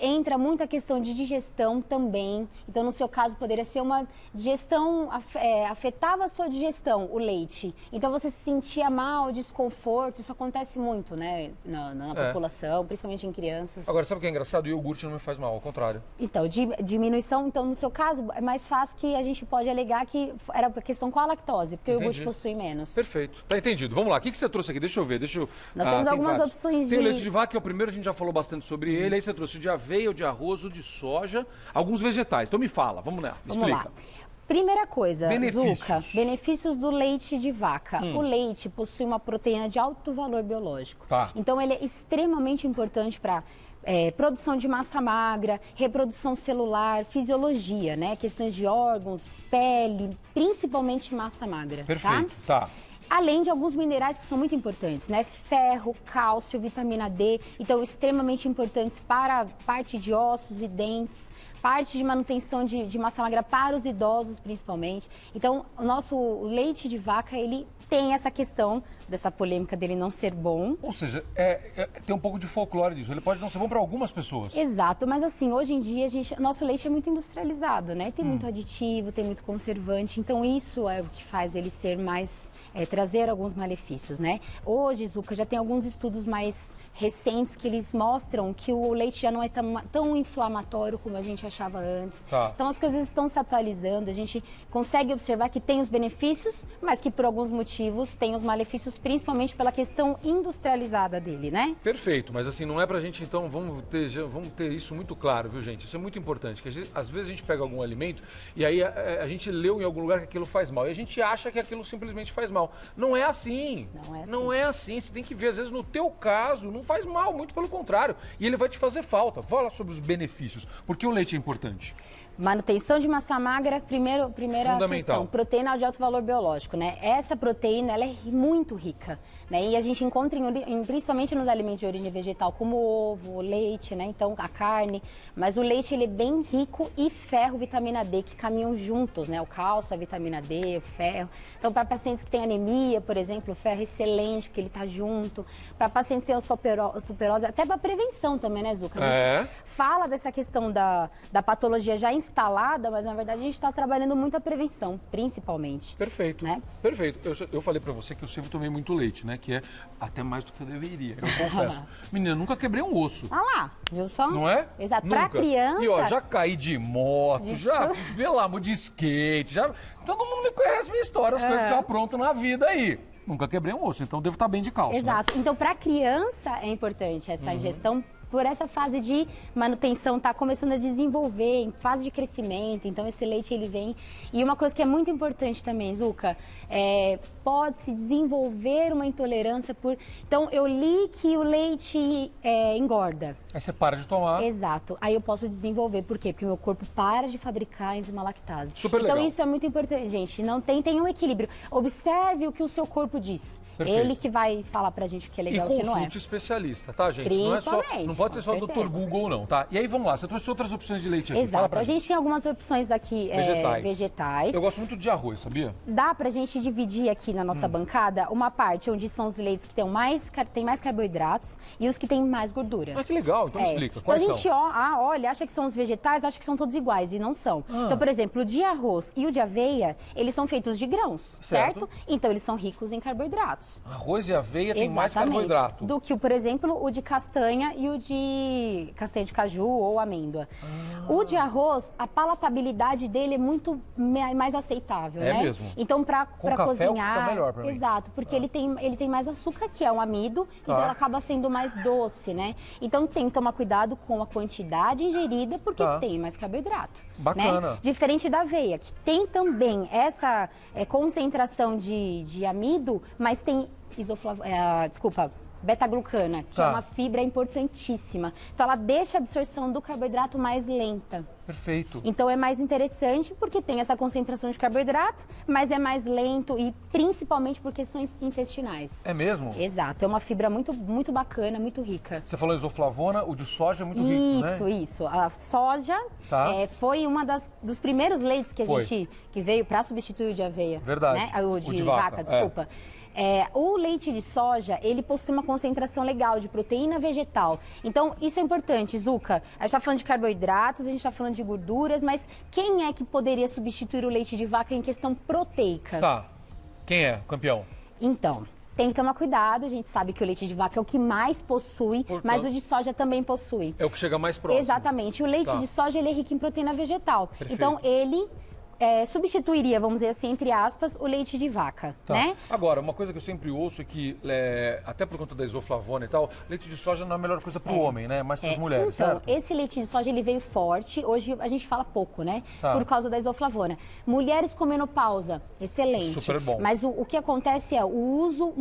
entra muita questão de digestão também. Então, no seu caso, poderia ser uma digestão, afetava a sua digestão, o leite. Então, você se sentia mal, desconforto, isso acontece muito, né, na população, principalmente em crianças. Agora, sabe o que é engraçado? O iogurte não me faz mal, ao contrário. Então, diminuição, então, no seu caso, é mais fácil que a gente pode alegar que era a questão com a lactose, porque o iogurte possui menos. Perfeito, tá entendido. Vamos lá, o que você trouxe aqui? Deixa eu ver, Nós temos tem algumas vários. opções Tem de... o leite de vaca, que é o primeiro, a gente já falou bastante sobre ele. Aí você trouxe o de aveia, o de arroz, o de soja, alguns vegetais. Então me fala, vamos lá, Vamos explica. lá. Primeira coisa, Benefícios. Zucca, benefícios do leite de vaca. O leite possui uma proteína de alto valor biológico. Tá. Então, ele é extremamente importante para produção de massa magra, reprodução celular, fisiologia, né? Questões de órgãos, pele, principalmente massa magra. Perfeito, tá. Além de alguns minerais que são muito importantes, né? Ferro, cálcio, vitamina D, então extremamente importantes para a parte de ossos e dentes, parte de manutenção de massa magra para os idosos, principalmente. Então, o nosso leite de vaca, ele tem essa questão dessa polêmica dele não ser bom. Ou seja, tem um pouco de folclore disso. Ele pode não ser bom para algumas pessoas. Exato, mas assim, hoje em dia, nosso leite é muito industrializado, né? Tem muito aditivo, tem muito conservante, então isso é o que faz ele ser mais... trazer alguns malefícios, né? Hoje, Zucca, já tem alguns estudos mais recentes que eles mostram que o leite já não é tão inflamatório como a gente achava antes. Tá. Então, as coisas estão se atualizando, a gente consegue observar que tem os benefícios, mas que por alguns motivos tem os malefícios, principalmente pela questão industrializada dele, né? Perfeito, mas assim, não é pra gente, então, vamos ter isso muito claro, viu, gente? Isso é muito importante, que às vezes a gente pega algum alimento e aí a gente leu em algum lugar que aquilo faz mal e a gente acha que aquilo simplesmente faz mal. Não é assim. Não é assim. Você tem que ver, às vezes, no teu caso, não faz mal, muito pelo contrário. E ele vai te fazer falta. Fala sobre os benefícios. Por que o leite é importante? Manutenção de massa magra, primeira questão, proteína de alto valor biológico, né? Essa proteína, ela é muito rica, né? E a gente encontra principalmente nos alimentos de origem vegetal, como o ovo, o leite, né? Então, a carne, mas o leite, ele é bem rico e ferro, vitamina D, que caminham juntos, né? O cálcio, a vitamina D, o ferro. Então, para pacientes que têm anemia, por exemplo, o ferro é excelente, porque ele está junto. Para pacientes que têm osteoporose, até para prevenção também, né, Zucca? A gente fala dessa questão da patologia já instalada, mas na verdade a gente está trabalhando muito a prevenção, principalmente. Perfeito, né? Perfeito. Eu falei para você que eu sempre tomei muito leite, né? Que é até mais do que eu deveria, eu confesso. Menina, eu nunca quebrei um osso. Ah lá, viu só? Não é? Exato. Nunca. Pra criança... E ó, já caí de moto, já, vê lá, de skate, já... Todo mundo me conhece minha história, as coisas que eu apronto na vida aí. Nunca quebrei um osso, então devo estar bem de calça. Exato. Né? Então, para criança é importante essa ingestão, por essa fase de manutenção, tá começando a desenvolver, em fase de crescimento, então esse leite ele vem. E uma coisa que é muito importante também, Zucca, pode-se desenvolver uma intolerância por... Então, eu li que o leite engorda. Aí você para de tomar. Exato. Aí eu posso desenvolver. Por quê? Porque o meu corpo para de fabricar a enzima lactase. Super legal. Então, isso é muito importante, gente. Não tem um equilíbrio. Observe o que o seu corpo diz. Perfeito. Ele que vai falar pra gente o que é legal e o que não é. Consulte especialista, tá, gente? Não pode ser só o Dr. Google, não, tá? E aí, vamos lá, você trouxe outras opções de leite aqui. Exato, a gente tem algumas opções aqui vegetais. Eu gosto muito de arroz, sabia? Dá pra gente dividir aqui na nossa bancada uma parte onde são os leites que tem mais carboidratos e os que têm mais gordura. Ah, que legal, então explica, quais então a gente olha, acha que são os vegetais, acha que são todos iguais e não são. Então, por exemplo, o de arroz e o de aveia, eles são feitos de grãos, certo? Então eles são ricos em carboidratos. Arroz e aveia tem mais carboidrato. Do que, por exemplo, o de castanha e o de castanha de caju ou amêndoa. O de arroz, a palatabilidade dele é muito mais aceitável, né? É mesmo? Então, para cozinhar... Fica melhor pra mim. Exato, porque ele tem mais açúcar, que é um amido, então ela acaba sendo mais doce, né? Então, tem que tomar cuidado com a quantidade ingerida, porque tem mais carboidrato. Bacana. Né? Diferente da aveia, que tem também essa concentração de amido, mas tem beta-glucana, que é uma fibra importantíssima. Então, ela deixa a absorção do carboidrato mais lenta. Perfeito. Então, é mais interessante porque tem essa concentração de carboidrato, mas é mais lento e principalmente por questões intestinais. É mesmo? Exato. É uma fibra muito, muito bacana, muito rica. Você falou isoflavona, o de soja é muito rico, né? Isso. A soja foi uma dos primeiros leites que a gente que veio para substituir o de aveia. Verdade. Né? O de vaca, desculpa. O leite de soja, ele possui uma concentração legal de proteína vegetal. Então, isso é importante, Zucca. A gente está falando de carboidratos, a gente está falando de gorduras, mas quem é que poderia substituir o leite de vaca em questão proteica? Tá. Quem é campeão? Então, tem que tomar cuidado, a gente sabe que o leite de vaca é o que mais possui, mas o de soja também possui. É o que chega mais próximo. Exatamente. O leite de soja, ele é rico em proteína vegetal. Perfeito. Então, ele... substituiria, vamos dizer assim, entre aspas, o leite de vaca, né? Agora, uma coisa que eu sempre ouço é que, até por conta da isoflavona e tal, leite de soja não é a melhor coisa para o homem, né? Mas para as mulheres, então, certo? Esse leite de soja, ele veio forte, hoje a gente fala pouco, né? Por causa da isoflavona. Mulheres com menopausa, excelente. Super bom. Mas o que acontece é o uso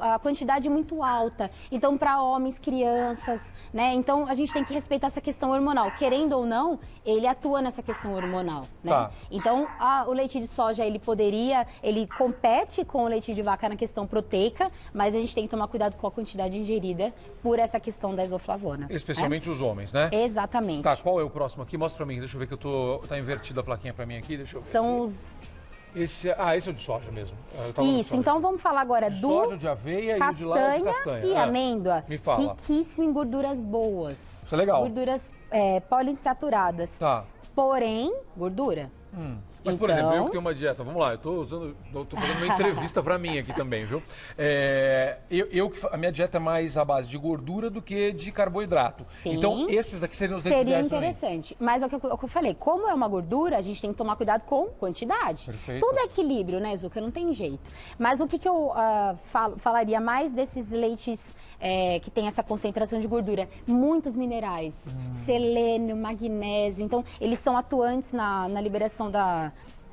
a quantidade muito alta. Então, para homens, crianças, né? Então, a gente tem que respeitar essa questão hormonal. Querendo ou não, ele atua nessa questão hormonal, né? Então, o leite de soja, ele compete com o leite de vaca na questão proteica, mas a gente tem que tomar cuidado com a quantidade ingerida por essa questão da isoflavona. Especialmente os homens, né? Exatamente. Tá, qual é o próximo aqui? Mostra pra mim, deixa eu ver que tá invertida a plaquinha pra mim aqui, deixa eu ver. São os... Esse é o de soja mesmo. Isso, então vamos falar agora do soja, de aveia e o de lá de castanha. E amêndoa. Me fala. Riquíssimo em gorduras boas. Isso é legal. Gorduras poliinsaturadas. Tá. Porém, gordura. Mas, por exemplo, eu que tenho uma dieta, vamos lá, eu tô fazendo uma entrevista pra mim aqui também, viu? A minha dieta é mais à base de gordura do que de carboidrato. Sim. Então, esses daqui seriam os leites ideais pra mim. Seria interessante. Mas é o que eu falei, como é uma gordura, a gente tem que tomar cuidado com quantidade. Perfeito. Tudo é equilíbrio, né, Zucca? Não tem jeito. Mas o que eu falaria mais desses leites que tem essa concentração de gordura? Muitos minerais, selênio, magnésio. Então, eles são atuantes na liberação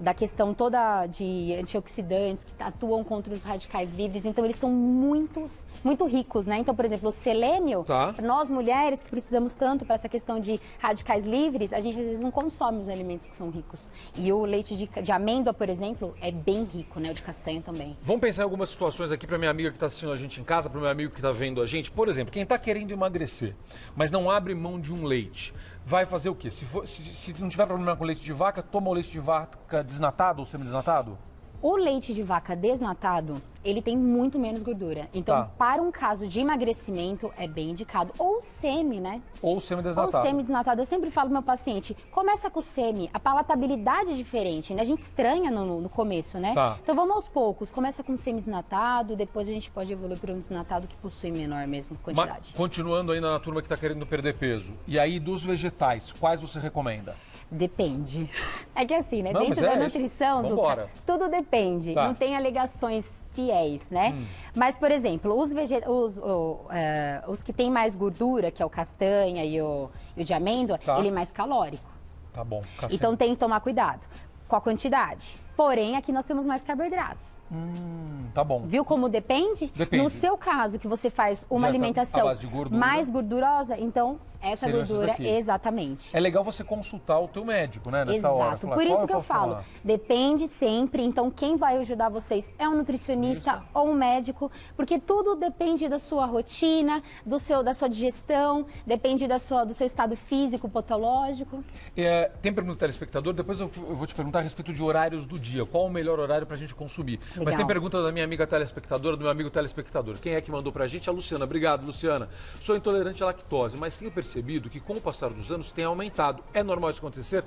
da questão toda de antioxidantes que atuam contra os radicais livres, então eles são muito ricos, né? Então, por exemplo, o selênio, nós mulheres que precisamos tanto para essa questão de radicais livres, a gente às vezes não consome os alimentos que são ricos. E o leite de amêndoa, por exemplo, é bem rico, né? O de castanha também. Vamos pensar em algumas situações aqui para minha amiga que está assistindo a gente em casa, para o meu amigo que está vendo a gente. Por exemplo, quem está querendo emagrecer, mas não abre mão de um leite, vai fazer o quê? Se não tiver problema com leite de vaca, toma o leite de vaca desnatado ou semidesnatado? O leite de vaca desnatado, ele tem muito menos gordura. Então, para um caso de emagrecimento, é bem indicado. Ou semi, né? Ou semidesnatado. Ou semidesnatado. Eu sempre falo pro meu paciente, começa com semi. A palatabilidade é diferente, né? A gente estranha no começo, né? Então, vamos aos poucos. Começa com semidesnatado, depois a gente pode evoluir para um desnatado que possui menor mesmo quantidade. Mas, continuando ainda na turma que está querendo perder peso. E aí, dos vegetais, quais você recomenda? Depende. É que assim, né? Dentro da nutrição, Zucca, tudo depende. Não tem alegações fiéis, né? Mas, por exemplo, os que têm mais gordura, que é o castanha e o de amêndoa, ele é mais calórico. Tá bom. Castanha. Então tem que tomar cuidado com a quantidade. Porém, aqui nós temos mais carboidratos. Tá bom. Viu como depende? No seu caso, que você faz uma alimentação mais gordurosa, então essa gordura, exatamente. É legal você consultar o teu médico, né, nessa hora. Exato, por isso que eu falo, depende sempre. Então, quem vai ajudar vocês é um nutricionista ou um médico, porque tudo depende da sua rotina, da sua digestão, depende do seu estado físico, patológico. Tem pergunta do telespectador, depois eu vou te perguntar a respeito de horários do dia. Qual o melhor horário pra gente consumir? Legal. Mas tem pergunta da minha amiga telespectadora, do meu amigo telespectador. Quem é que mandou pra gente? A Luciana. Obrigado, Luciana. Sou intolerante à lactose, mas tenho percebido que com o passar dos anos tem aumentado. É normal isso acontecer?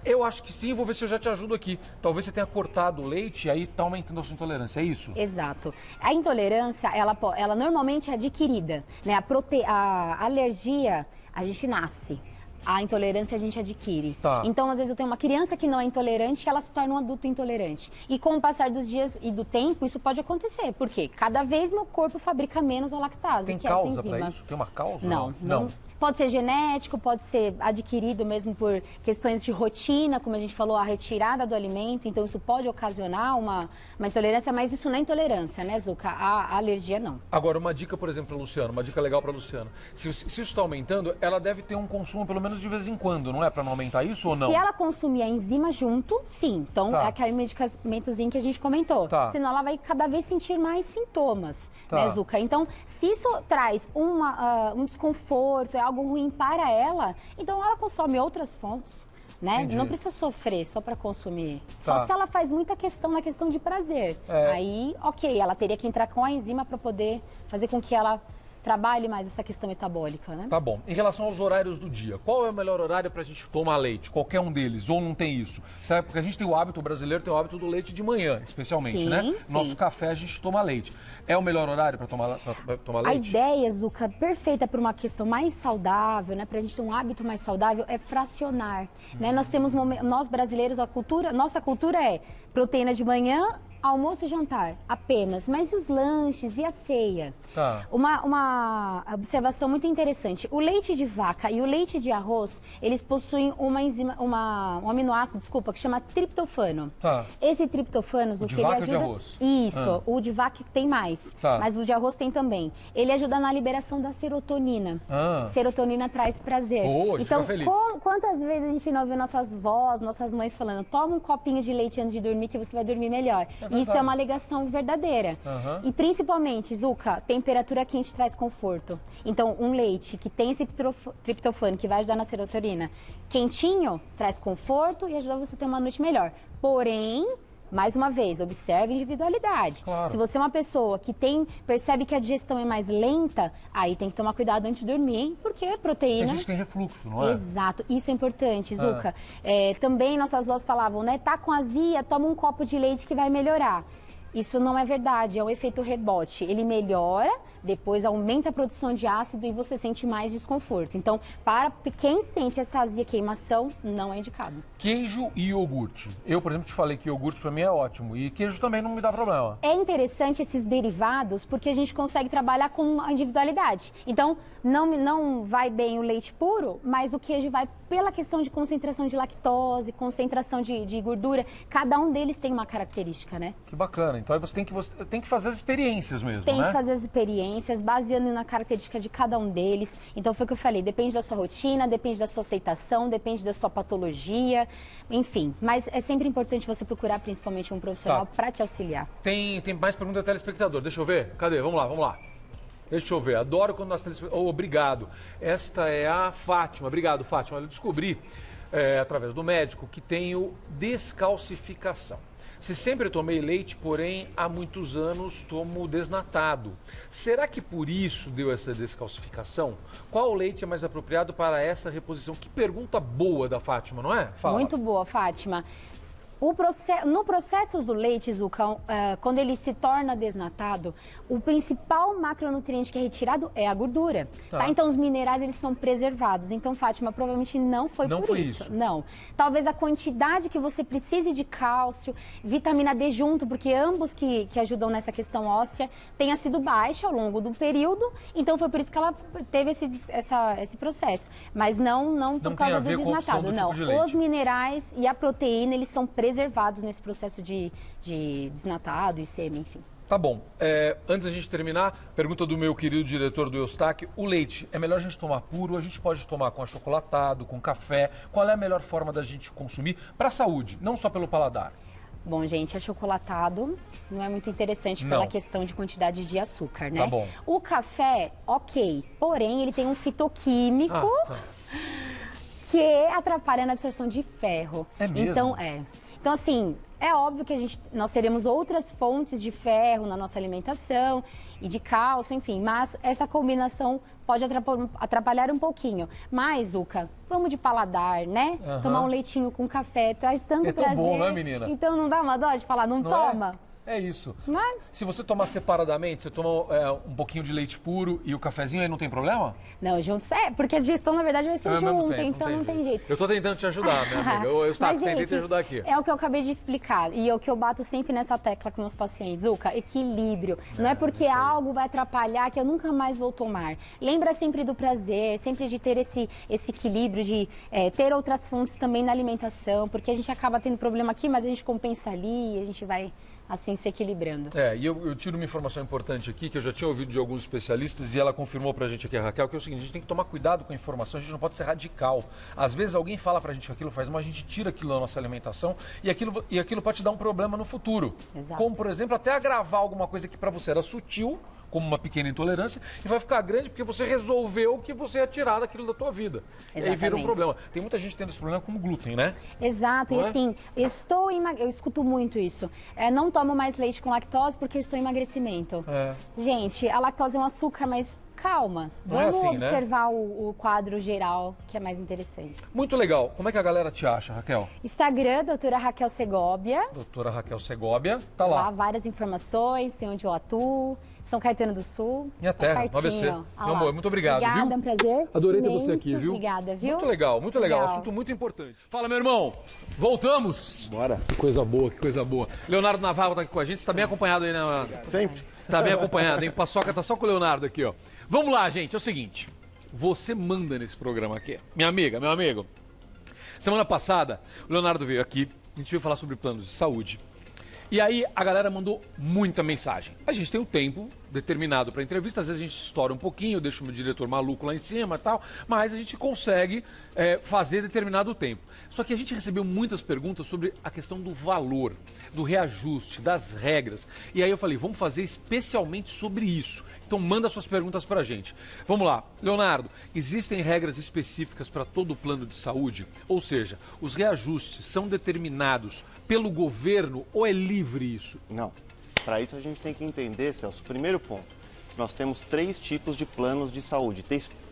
Eu acho que sim, vou ver se eu já te ajudo aqui. Talvez você tenha cortado o leite e aí tá aumentando a sua intolerância, é isso? Exato. A intolerância, ela normalmente é adquirida, né? A alergia, a gente nasce. A intolerância a gente adquire. Então, às vezes, eu tenho uma criança que não é intolerante e ela se torna um adulto intolerante. E com o passar dos dias e do tempo, isso pode acontecer. Por quê? Cada vez meu corpo fabrica menos a lactase, Tem que é essa causa enzima. pra isso? Tem uma causa? Não. Pode ser genético, pode ser adquirido mesmo por questões de rotina, como a gente falou, a retirada do alimento. Então, isso pode ocasionar uma intolerância, mas isso não é intolerância, né, Zucca? A alergia, não. Agora, uma dica, por exemplo, Luciano, uma dica legal para Luciana. Se isso está aumentando, ela deve ter um consumo pelo menos de vez em quando, não é? Para não aumentar isso ou não? Se ela consumir a enzima junto, sim. Então, é aquele medicamentozinho que a gente comentou. Senão, ela vai cada vez sentir mais sintomas, né, Zucca? Então, se isso traz um desconforto, é algo ruim para ela, então ela consome outras fontes, né? Entendi. Não precisa sofrer só para consumir. Só se ela faz muita questão na questão de prazer. Aí, ok, ela teria que entrar com a enzima para poder fazer com que ela trabalhe mais essa questão metabólica, né? Tá bom. Em relação aos horários do dia, qual é o melhor horário pra gente tomar leite? Qualquer um deles, ou não tem isso? Sabe? Porque a gente tem o hábito, o brasileiro tem o hábito do leite de manhã, especialmente, né? Nosso café a gente toma leite. É o melhor horário pra tomar leite? A ideia, Zucca, perfeita para uma questão mais saudável, né? Pra gente ter um hábito mais saudável, é fracionar, né? Nós brasileiros, nossa cultura é proteína de manhã, almoço e jantar, apenas. Mas e os lanches e a ceia? Uma observação muito interessante. O leite de vaca e o leite de arroz, eles possuem um aminoácido, que chama triptofano. Esse triptofano, o de vaca ou de arroz? Isso, o de vaca tem mais, mas o de arroz tem também. Ele ajuda na liberação da serotonina. Serotonina traz prazer. Então, quantas vezes a gente não ouviu nossas vós, nossas mães falando, toma um copinho de leite antes de dormir que você vai dormir melhor. Isso é uma alegação verdadeira. E principalmente, Zucca, temperatura quente traz conforto. Então, um leite que tem esse triptofano que vai ajudar na serotonina, quentinho, traz conforto e ajuda você a ter uma noite melhor. Porém, mais uma vez, observe a individualidade. Se você é uma pessoa que percebe que a digestão é mais lenta, aí tem que tomar cuidado antes de dormir, hein? Porque a proteína... A gente tem refluxo, não é? Exato, isso é importante, Zucca. Também nossas avós falavam, né? Tá com azia, toma um copo de leite que vai melhorar. Isso não é verdade, é um efeito rebote. Ele melhora, depois aumenta a produção de ácido e você sente mais desconforto. Então, para quem sente essa azia, queimação, não é indicado. Queijo e iogurte. Eu, por exemplo, te falei que iogurte para mim é ótimo e queijo também não me dá problema. É interessante esses derivados porque a gente consegue trabalhar com a individualidade. Então, não vai bem o leite puro, mas o queijo vai pela questão de concentração de lactose, concentração de gordura. Cada um deles tem uma característica, né? Que bacana. Então aí você tem que fazer as experiências mesmo, Tem né? que fazer as experiências, baseando na característica de cada um deles. Então foi o que eu falei, depende da sua rotina, depende da sua aceitação, depende da sua patologia, enfim. Mas é sempre importante você procurar principalmente um profissional para te auxiliar. Tem mais pergunta do telespectador. Deixa eu ver. Cadê? Vamos lá. Deixa eu ver. Adoro quando nós telespectadores... obrigado. Esta é a Fátima. Obrigado, Fátima. Eu descobri, através do médico, que tenho descalcificação. Se sempre tomei leite, porém, há muitos anos tomo desnatado. Será que por isso deu essa descalcificação? Qual leite é mais apropriado para essa reposição? Que pergunta boa da Fátima, não é? Fala. Muito boa, Fátima. No processo do leite, Zucca, quando ele se torna desnatado, o principal macronutriente que é retirado é a gordura. Tá? Então, os minerais eles são preservados. Então, Fátima, provavelmente não foi por isso. Não. Talvez a quantidade que você precise de cálcio, vitamina D junto, porque ambos que ajudam nessa questão óssea, tenha sido baixa ao longo do período. Então, foi por isso que ela teve esse processo. Mas não por causa do desnatado. Não. Os minerais e a proteína, eles são preservados nesse processo de desnatado e sêmen, enfim. Tá bom. Antes da gente terminar, pergunta do meu querido diretor do Eustáquio. O leite, é melhor a gente tomar puro? A gente pode tomar com achocolatado, com café? Qual é a melhor forma da gente consumir para a saúde, não só pelo paladar? Bom, gente, achocolatado não é muito interessante pela questão de quantidade de açúcar, né? Tá bom. O café, ok. Porém, ele tem um fitoquímico que atrapalha na absorção de ferro. É mesmo? Então, assim, é óbvio que nós teremos outras fontes de ferro na nossa alimentação e de cálcio, enfim, mas essa combinação pode atrapalhar um pouquinho. Mas, Zucca, vamos de paladar, né? Tomar um leitinho com café, traz tanto prazer. É tão bom, né, menina? Então não dá uma dó de falar, não toma? É isso. Não. Se você tomar separadamente, você toma um pouquinho de leite puro e o cafezinho, aí não tem problema? Não, juntos porque a digestão, na verdade, vai ser junta, então não tem jeito. Eu tô tentando te ajudar, minha amiga. Eu tentei te ajudar aqui. É o que eu acabei de explicar e é o que eu bato sempre nessa tecla com meus pacientes. Zucca, equilíbrio. Não é porque algo vai atrapalhar que eu nunca mais vou tomar. Lembra sempre do prazer, sempre de ter esse equilíbrio, de ter outras fontes também na alimentação, porque a gente acaba tendo problema aqui, mas a gente compensa ali e a gente vai assim se equilibrando. E eu tiro uma informação importante aqui, que eu já tinha ouvido de alguns especialistas e ela confirmou pra gente aqui, a Raquel, que é o seguinte: a gente tem que tomar cuidado com a informação, a gente não pode ser radical. Às vezes alguém fala pra gente que aquilo faz mal, a gente tira aquilo da nossa alimentação e aquilo pode te dar um problema no futuro. Exato. Como, por exemplo, até agravar alguma coisa que pra você era sutil, como uma pequena intolerância, e vai ficar grande porque você resolveu que você ia tirar daquilo da tua vida. Exatamente. E aí vira um problema. Tem muita gente tendo esse problema com o glúten, né? Exato, Não e assim, eu escuto muito isso. Não tomo mais leite com lactose porque estou em emagrecimento. Gente, a lactose é um açúcar, mas calma. Vamos observar o quadro geral, que é mais interessante. Muito legal. Como é que a galera te acha, Raquel? Instagram, doutora Raquel Segóbia. Doutora Raquel Segóbia, tá lá. Várias informações, sei onde eu atuo. São Caetano do Sul. Minha terra, no ABC. Meu amor, muito obrigado, Obrigada, viu? É um prazer. Adorei ter você aqui, viu? Obrigada, viu? Muito legal, muito legal. Assunto muito importante. Fala, meu irmão. Voltamos. Bora. Que coisa boa, que coisa boa. Leonardo Navarro tá aqui com a gente. Você tá bem acompanhado aí, né, Leonardo? Sempre. Tá bem acompanhado, hein? O Paçoca tá só com o Leonardo aqui, ó. Vamos lá, gente. É o seguinte. Você manda nesse programa aqui. Minha amiga, meu amigo. Semana passada, o Leonardo veio aqui. A gente veio falar sobre planos de saúde. E aí a galera mandou muita mensagem. A gente tem um tempo determinado para entrevista, às vezes a gente estoura um pouquinho, deixa o meu diretor maluco lá em cima e tal, mas a gente consegue fazer determinado tempo. Só que a gente recebeu muitas perguntas sobre a questão do valor, do reajuste, das regras. E aí eu falei, vamos fazer especialmente sobre isso. Então manda suas perguntas pra gente. Vamos lá. Leonardo, existem regras específicas para todo o plano de saúde? Ou seja, os reajustes são determinados pelo governo ou é livre isso? Não. Para isso a gente tem que entender, Celso, primeiro ponto, nós temos 3 tipos de planos de saúde.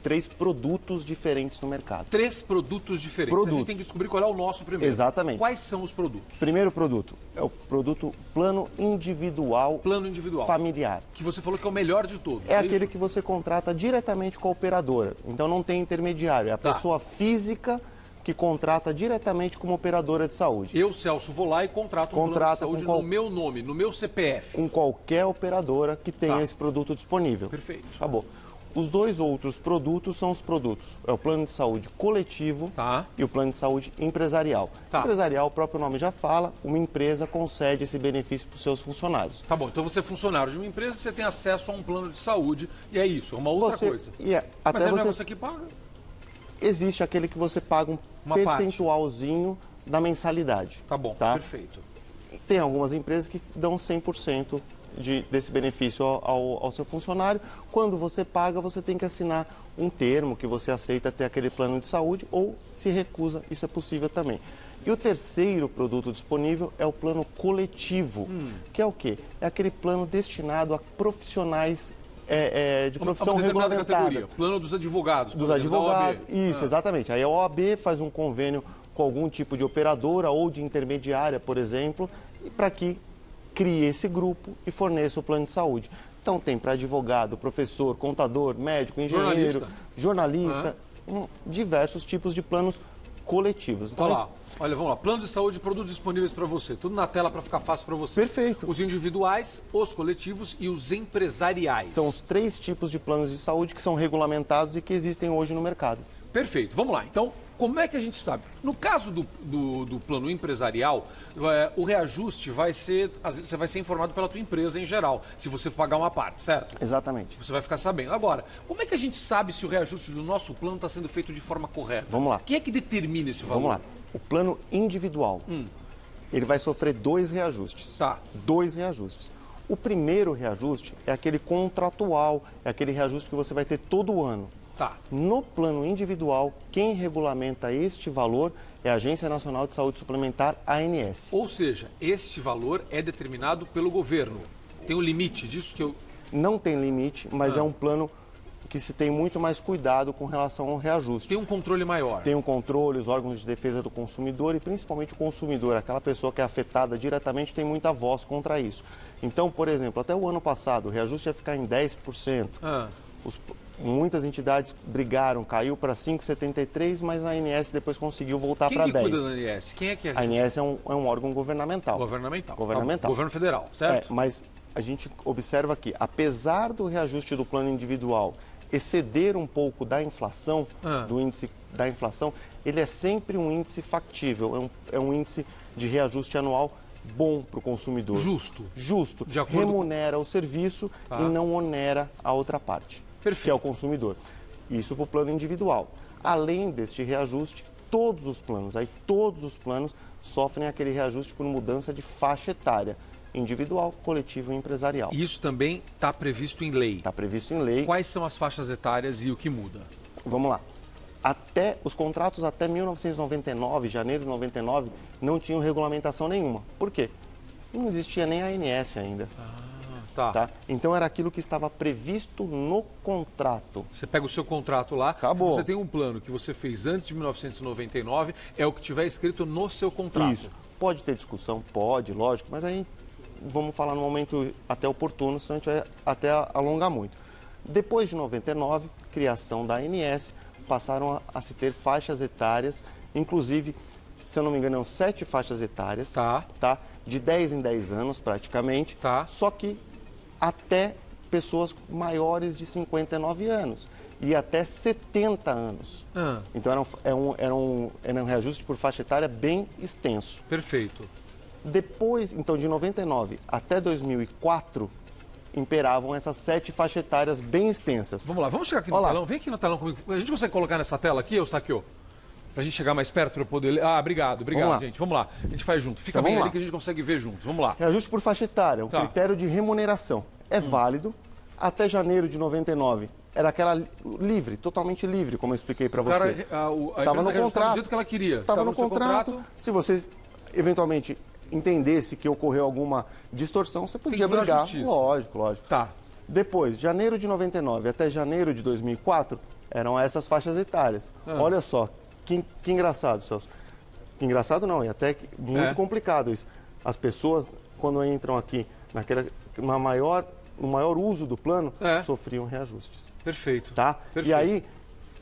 3 produtos diferentes no mercado. 3 produtos diferentes. A gente tem que descobrir qual é o nosso primeiro. Exatamente. Quais são os produtos? Primeiro produto é o produto plano individual, Plano individual. familiar. Que você falou que é o melhor de todos. É aquele isso? que você contrata diretamente com a operadora. Então não tem intermediário. É a pessoa física que contrata diretamente com uma operadora de saúde. Eu, Celso, vou lá e contrato um plano de saúde no meu nome, no meu CPF. Com qualquer operadora que tenha Tá. esse produto disponível. Perfeito. Acabou. Os 2 outros produtos são os produtos. É o plano de saúde coletivo Tá. e o plano de saúde empresarial. Tá. Empresarial, o próprio nome já fala, uma empresa concede esse benefício para os seus funcionários. Tá bom, então você é funcionário de uma empresa, você tem acesso a um plano de saúde e é isso, é uma outra coisa. Mas Mas não é você você que paga. existe aquele que você paga um Uma percentualzinho da mensalidade. Tá bom, Tá? perfeito. Tem algumas empresas que dão 100% desse benefício ao seu funcionário. Quando você paga, você tem que assinar um termo que você aceita ter aquele plano de saúde ou se recusa, isso é possível também. E o terceiro produto disponível é o plano coletivo, que é o quê? É aquele plano destinado a profissionais de profissão Uma determinada regulamentada. categoria. Plano dos advogados. por Dos exemplo, da advogados, OAB. isso, exatamente. Aí a OAB faz um convênio com algum tipo de operadora ou de intermediária, por exemplo, para que crie esse grupo e forneça o plano de saúde. Então tem para advogado, professor, contador, médico, engenheiro, jornalista, diversos tipos de planos coletivos. Então, Olha lá. Olha, vamos lá. Plano de saúde e produtos disponíveis para você. Tudo na tela para ficar fácil para você. Perfeito. Os individuais, os coletivos e os empresariais. são os 3 tipos de planos de saúde que são regulamentados e que existem hoje no mercado. Perfeito. Vamos lá. Então, como é que a gente sabe? No caso do plano empresarial, o reajuste vai ser... Você vai ser informado pela tua empresa em geral, se você pagar uma parte, certo? Exatamente. Você vai ficar sabendo. Agora, como é que a gente sabe se o reajuste do nosso plano está sendo feito de forma correta? Vamos lá. Quem é que determina esse valor? Vamos lá. O plano individual, ele vai sofrer 2 reajustes. Tá. 2 reajustes. O primeiro reajuste é aquele contratual, é aquele reajuste que você vai ter todo ano. Tá. No plano individual, quem regulamenta este valor é a Agência Nacional de Saúde Suplementar, ANS. Ou seja, este valor é determinado pelo governo. Tem um limite disso que eu... Não tem limite, mas é um plano que se tem muito mais cuidado com relação ao reajuste. Tem um controle maior. Tem um controle, os órgãos de defesa do consumidor e principalmente o consumidor, aquela pessoa que é afetada diretamente, tem muita voz contra isso. Então, por exemplo, até o ano passado, o reajuste ia ficar em 10%. Muitas entidades brigaram, caiu para 5,73%, mas a ANS depois conseguiu voltar para 10%. Quem que cuida da ANS? Quem é que é? A ANS é um órgão governamental. Governamental. Governamental. Governo federal, certo? Mas a gente observa que, apesar do reajuste do plano individual exceder um pouco da inflação, do índice da inflação, ele é sempre um índice factível, é um índice de reajuste anual bom para o consumidor. Justo. Justo. De acordo Remunera o serviço e não onera a outra parte, que é o consumidor. Isso para o plano individual. Além deste reajuste, todos os planos sofrem aquele reajuste por mudança de faixa etária. Individual, coletivo e empresarial. Isso também está previsto em lei. Está previsto em lei. Quais são as faixas etárias e o que muda? Vamos lá. Os contratos até 1999, janeiro de 99, não tinham regulamentação nenhuma. Por quê? Não existia nem a ANS ainda. Tá? Então era aquilo que estava previsto no contrato. Você pega o seu contrato lá, Acabou. você tem um plano que você fez antes de 1999, é o que tiver escrito no seu contrato. Isso. Pode ter discussão? Pode, lógico, mas aí vamos falar no momento até oportuno, senão a gente vai até alongar muito. Depois de 99, criação da ANS, passaram a se ter faixas etárias, inclusive, se eu não me engano, são 7 faixas etárias, tá? De 10 em 10 anos praticamente, só que até pessoas maiores de 59 anos e até 70 anos. Então era um reajuste por faixa etária bem extenso. Perfeito. Depois, então, de 99 até 2004, imperavam essas 7 faixas etárias bem extensas. Vamos lá, vamos chegar aqui no telão. Vem aqui no telão comigo. A gente consegue colocar nessa tela aqui, Eustáquio? Pra gente chegar mais perto para eu poder ler. Obrigado, gente. Vamos lá. A gente faz junto. Fica então, bem ali que a gente consegue ver juntos. Vamos lá. Reajuste por faixa etária, um critério de remuneração. É válido. Até janeiro de 99 era aquela livre, totalmente livre, como eu expliquei para você. Estava no contrato. Do jeito que ela queria. Estava no contrato. Se você eventualmente entendesse que ocorreu alguma distorção, você podia brigar. Lógico. Tá. Depois, janeiro de 99 até janeiro de 2004, eram essas faixas etárias. Olha só, que engraçado, Celso. Que engraçado não, e até muito complicado isso. As pessoas, quando entram aqui no maior uso do plano, sofriam reajustes. Perfeito. Tá? Perfeito. E aí,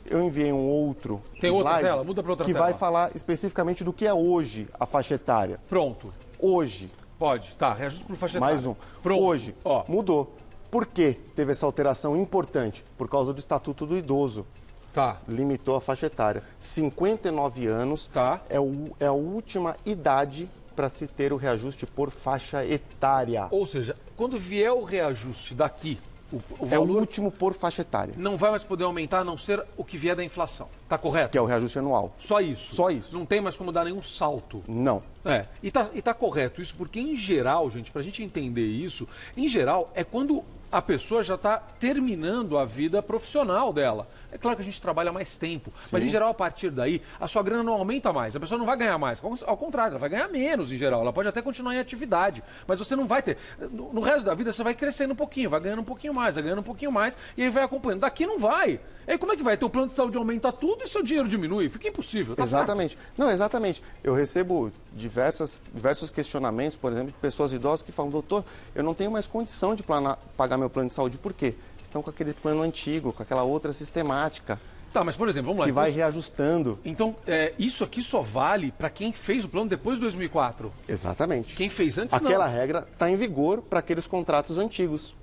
eu enviei um outro Tem outra slide tela? Muda para outra que tela. vai falar especificamente do que é hoje a faixa etária. Pronto. Hoje. Pode. Tá, reajuste por faixa etária. Mais um. Pronto. Hoje, mudou. Por que teve essa alteração importante? Por causa do Estatuto do Idoso. Tá. Limitou a faixa etária. 59 anos é a última idade para se ter o reajuste por faixa etária. Ou seja, quando vier o reajuste daqui, o valor é o último por faixa etária. Não vai mais poder aumentar a não ser o que vier da inflação. Tá correto? Que é o reajuste anual. Só isso? Só isso. Não tem mais como dar nenhum salto. Não. E tá correto isso, porque em geral, gente, pra gente entender isso, em geral é quando a pessoa já está terminando a vida profissional dela. É claro que a gente trabalha mais tempo, mas em geral, a partir daí, a sua grana não aumenta mais, a pessoa não vai ganhar mais. Ao contrário, ela vai ganhar menos em geral, ela pode até continuar em atividade, mas você não vai ter. No resto da vida, você vai crescendo um pouquinho, vai ganhando um pouquinho mais, vai ganhando um pouquinho mais, e aí vai acompanhando. Daqui não vai. E aí como é que vai? Teu plano de saúde aumenta tudo e seu dinheiro diminui? Fica impossível. Tá exatamente. Fraco. Não, exatamente. Eu recebo diversos questionamentos, por exemplo, de pessoas idosas que falam, doutor, eu não tenho mais condição de pagar meu plano de saúde. Por quê? Estão com aquele plano antigo, com aquela outra sistemática. Tá, mas por exemplo, vamos lá. Que vai reajustando. Então, isso aqui só vale para quem fez o plano depois de 2004? Exatamente. Quem fez antes, aquela não. regra está em vigor para aqueles contratos antigos.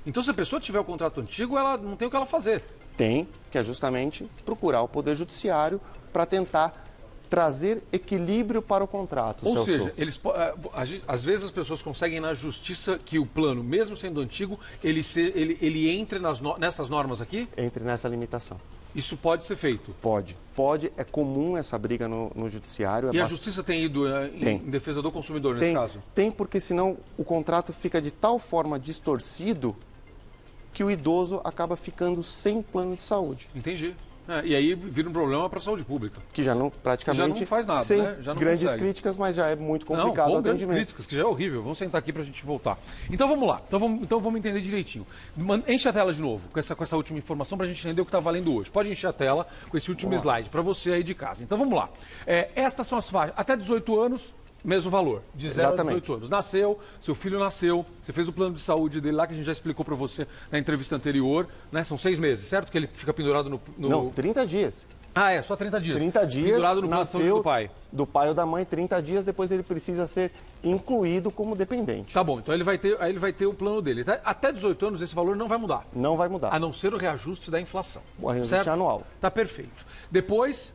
Então, se a pessoa tiver o contrato antigo, ela não tem o que ela fazer. Tem, que é justamente procurar o Poder Judiciário para tentar trazer equilíbrio para o contrato. Ou seja, às vezes as pessoas conseguem na justiça que o plano, mesmo sendo antigo, ele entre nessas normas aqui? Entre nessa limitação. Isso pode ser feito? Pode. É comum essa briga no judiciário. E a justiça tem ido em defesa do consumidor nesse caso? Tem, porque senão o contrato fica de tal forma distorcido que o idoso acaba ficando sem plano de saúde. Entendi. E aí vira um problema para a saúde pública. Que já não, praticamente, já não faz nada, sem né? Já não grandes consegue. críticas, mas já é muito complicado o atendimento. Grandes críticas, que já é horrível. Vamos sentar aqui para a gente voltar. Então vamos lá. Então vamos entender direitinho. Enche a tela de novo com essa última informação para a gente entender o que está valendo hoje. Pode encher a tela com esse último slide para você aí de casa. Então vamos lá. Estas são as faixas. Até 18 anos, mesmo valor, de 0 a 18 anos. Nasceu, seu filho nasceu, você fez o plano de saúde dele lá, que a gente já explicou para você na entrevista anterior, né? São 6 meses, certo? Que ele fica pendurado no... Não, 30 dias. Só 30 dias. 30 dias, pendurado no plano de saúde do pai. Do pai ou da mãe, 30 dias, depois ele precisa ser incluído como dependente. Tá bom, então ele vai ter o plano dele. Até 18 anos esse valor não vai mudar. Não vai mudar. A não ser o reajuste da inflação. O reajuste anual. Tá perfeito. Depois,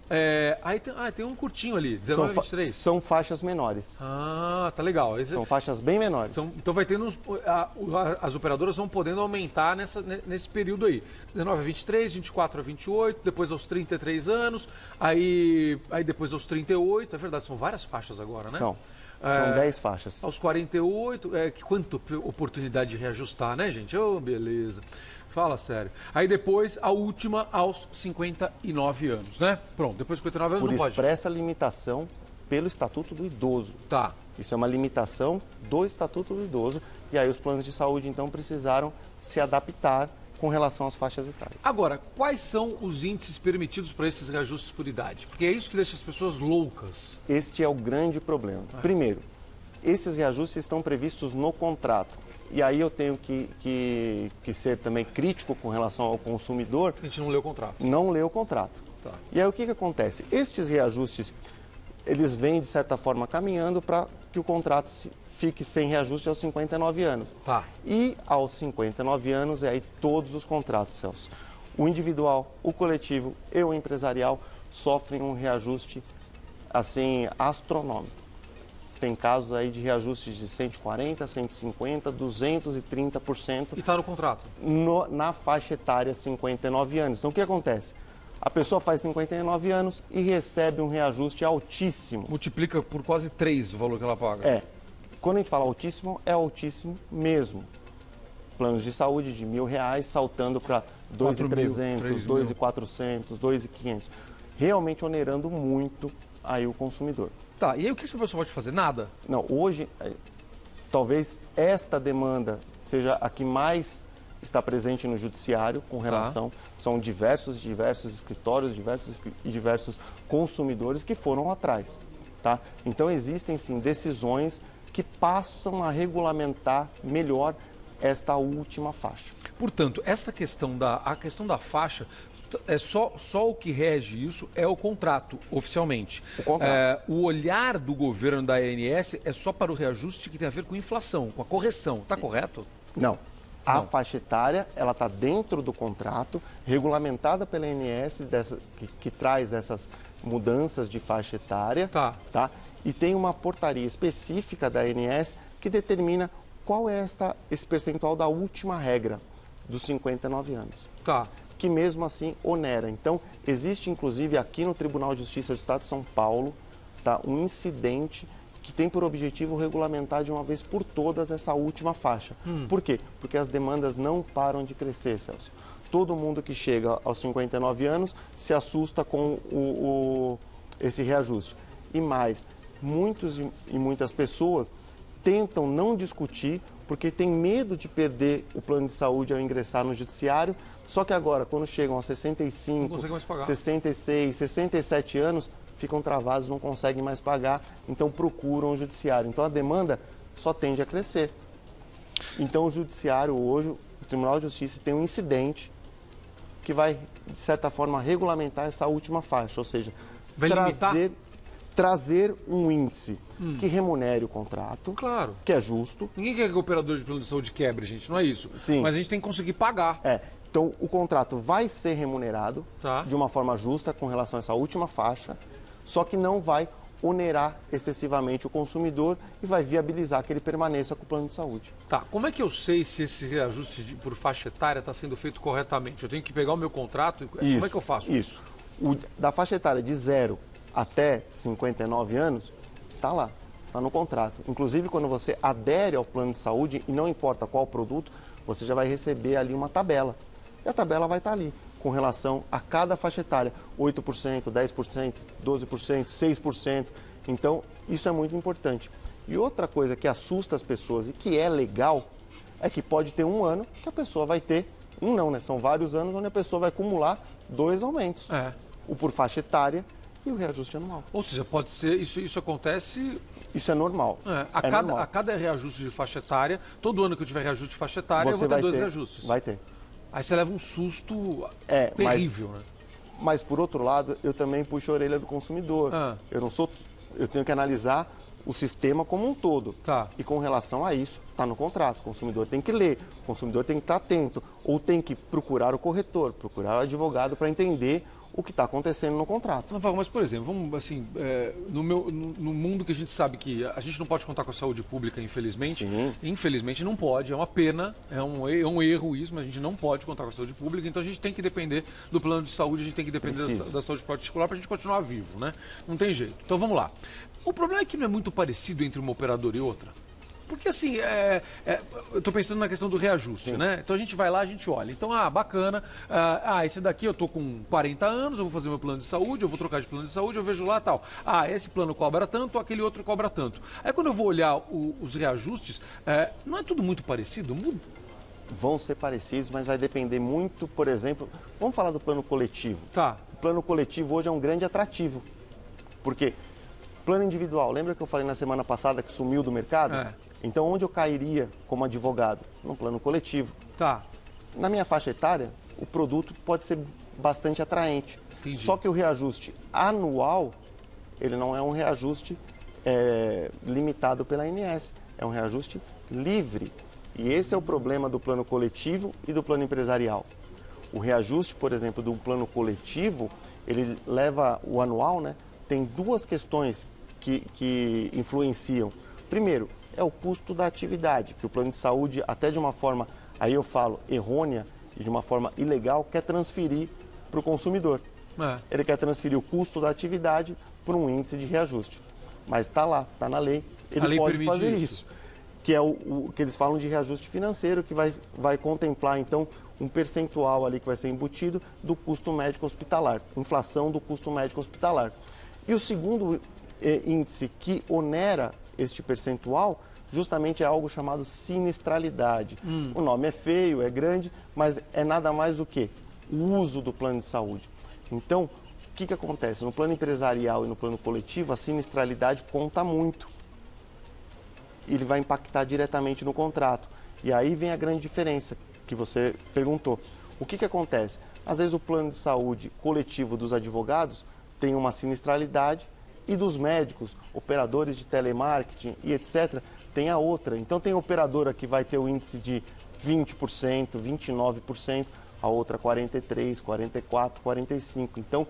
tem um curtinho ali, 19 a 23. São faixas menores. Tá legal. São faixas bem menores. Então vai ter as operadoras vão podendo aumentar nesse período aí. 19 a 23, 24 a 28, depois aos 33 anos, aí depois aos 38, é verdade, são várias faixas agora, né? São 10 faixas. Aos 48, quanta oportunidade de reajustar, né, gente? Beleza. Fala sério. Aí depois, a última aos 59 anos, né? Pronto, depois de 59 anos não pode. Por expressa limitação pelo Estatuto do Idoso. Tá. Isso é uma limitação do Estatuto do Idoso. E aí os planos de saúde, então, precisaram se adaptar com relação às faixas etárias. Agora, quais são os índices permitidos para esses reajustes por idade? Porque é isso que deixa as pessoas loucas. Este é o grande problema. Primeiro, esses reajustes estão previstos no contrato. E aí eu tenho que ser também crítico com relação ao consumidor. A gente não lê o contrato. Não lê o contrato. Tá. E aí o que acontece? Estes reajustes, eles vêm, de certa forma, caminhando para que o contrato fique sem reajuste aos 59 anos. Tá. E aos 59 anos, é aí todos os contratos, Celso. O individual, o coletivo e o empresarial sofrem um reajuste, assim, astronômico. Tem casos aí de reajustes de 140%, 150%, 230%. E está no contrato? Na faixa etária 59 anos. Então, o que acontece? A pessoa faz 59 anos e recebe um reajuste altíssimo. Multiplica por quase 3 o valor que ela paga. Quando a gente fala altíssimo, é altíssimo mesmo. Planos de saúde de R$1.000 saltando para 2.300, 2.400, 2.500. Realmente onerando muito aí o consumidor. Tá, e aí o que essa pessoa pode fazer? Nada? Não, hoje, talvez esta demanda seja a que mais está presente no judiciário com relação, são diversos escritórios, diversos consumidores que foram atrás, tá? Então existem sim decisões que passam a regulamentar melhor esta última faixa. Portanto, essa questão da faixa, é só o que rege isso é o contrato, oficialmente. O contrato. O olhar do governo da ANS é só para o reajuste que tem a ver com inflação, com a correção. Está correto? Não. A faixa etária, ela está dentro do contrato, regulamentada pela ANS, que traz essas mudanças de faixa etária. Tá? E tem uma portaria específica da ANS que determina qual é esse percentual da última regra, dos 59 anos. Tá. Que mesmo assim onera. Então, existe inclusive aqui no Tribunal de Justiça do Estado de São Paulo, tá, um incidente que tem por objetivo regulamentar de uma vez por todas essa última faixa. Por quê? Porque as demandas não param de crescer, Celso. Todo mundo que chega aos 59 anos se assusta com esse reajuste. E mais, muitos e muitas pessoas tentam não discutir porque tem medo de perder o plano de saúde ao ingressar no judiciário. Só que agora, quando chegam a 65, 66, 67 anos, ficam travados, não conseguem mais pagar, então procuram o judiciário. Então a demanda só tende a crescer. Então o judiciário hoje, o Tribunal de Justiça tem um incidente que vai, de certa forma, regulamentar essa última faixa, ou seja, trazer um índice que remunere o contrato, claro, que é justo. Ninguém quer que o operador de plano de saúde quebre, gente, não é isso. Sim. Mas a gente tem que conseguir pagar. Então o contrato vai ser remunerado de uma forma justa com relação a essa última faixa, só que não vai onerar excessivamente o consumidor e vai viabilizar que ele permaneça com o plano de saúde. Tá, como é que eu sei se esse reajuste por faixa etária está sendo feito corretamente? Eu tenho que pegar o meu contrato? Como é que eu faço isso? Da faixa etária de 0 até 59 anos, está lá, está no contrato. Inclusive, quando você adere ao plano de saúde, e não importa qual produto, você já vai receber ali uma tabela. E a tabela vai estar ali, com relação a cada faixa etária, 8%, 10%, 12%, 6%. Então, isso é muito importante. E outra coisa que assusta as pessoas e que é legal, é que pode ter um ano que a pessoa vai ter, são vários anos onde a pessoa vai acumular 2 aumentos. O por faixa etária e o reajuste anual. Ou seja, pode ser, isso acontece... Isso é normal. A cada reajuste de faixa etária, todo ano que eu tiver reajuste de faixa etária, eu vou ter 2 reajustes. Vai ter. Aí você leva um susto terrível, né? Mas, por outro lado, eu também puxo a orelha do consumidor. Eu tenho que analisar o sistema como um todo. E com relação a isso, está no contrato. O consumidor tem que ler, o consumidor tem que estar atento, ou tem que procurar o corretor, procurar o advogado para entender o que está acontecendo no contrato. Mas, por exemplo, vamos assim, no mundo que a gente sabe que a gente não pode contar com a saúde pública, infelizmente. Sim. Infelizmente não pode, é uma pena, é um erro isso, mas a gente não pode contar com a saúde pública, então a gente tem que depender do plano de saúde, a gente tem que depender da saúde particular para a gente continuar vivo, né? Não tem jeito. Então vamos lá. O problema é que não é muito parecido entre uma operadora e outra. Porque assim, eu estou pensando na questão do reajuste, né? Então a gente vai lá, a gente olha. Então, bacana, esse daqui eu estou com 40 anos, eu vou fazer meu plano de saúde, eu vou trocar de plano de saúde, eu vejo lá tal. Esse plano cobra tanto, aquele outro cobra tanto. Aí quando eu vou olhar os reajustes, não é tudo muito parecido? Vão ser parecidos, mas vai depender muito, por exemplo, vamos falar do plano coletivo. O plano coletivo hoje é um grande atrativo, porque plano individual, lembra que eu falei na semana passada que sumiu do mercado? Então, onde eu cairia como advogado? No plano coletivo. Na minha faixa etária, o produto pode ser bastante atraente. Entendi. Só que o reajuste anual, ele não é um reajuste limitado pela ANS, é um reajuste livre. E esse é o problema do plano coletivo e do plano empresarial. O reajuste, por exemplo, do plano coletivo, ele leva o anual, né? Tem 2 questões que influenciam. Primeiro, é o custo da atividade, que o plano de saúde, até de uma forma, aí eu falo, errônea e de uma forma ilegal, quer transferir para o consumidor. Ele quer transferir o custo da atividade para um índice de reajuste. Mas está lá, está na lei, ele pode fazer isso. Que é o que eles falam de reajuste financeiro, que vai contemplar, então, um percentual ali que vai ser embutido do custo médico hospitalar, inflação do custo médico hospitalar. E o segundo índice que onera este percentual justamente é algo chamado sinistralidade. O nome é feio, é grande, mas é nada mais do que o uso do plano de saúde. Então, o que acontece? No plano empresarial e no plano coletivo, a sinistralidade conta muito. Ele vai impactar diretamente no contrato. E aí vem a grande diferença que você perguntou. O que acontece? Às vezes o plano de saúde coletivo dos advogados tem uma sinistralidade e dos médicos, operadores de telemarketing e etc., tem a outra. Então tem operadora que vai ter o índice de 20%, 29%, a outra 43%, 44%, 45%. Então,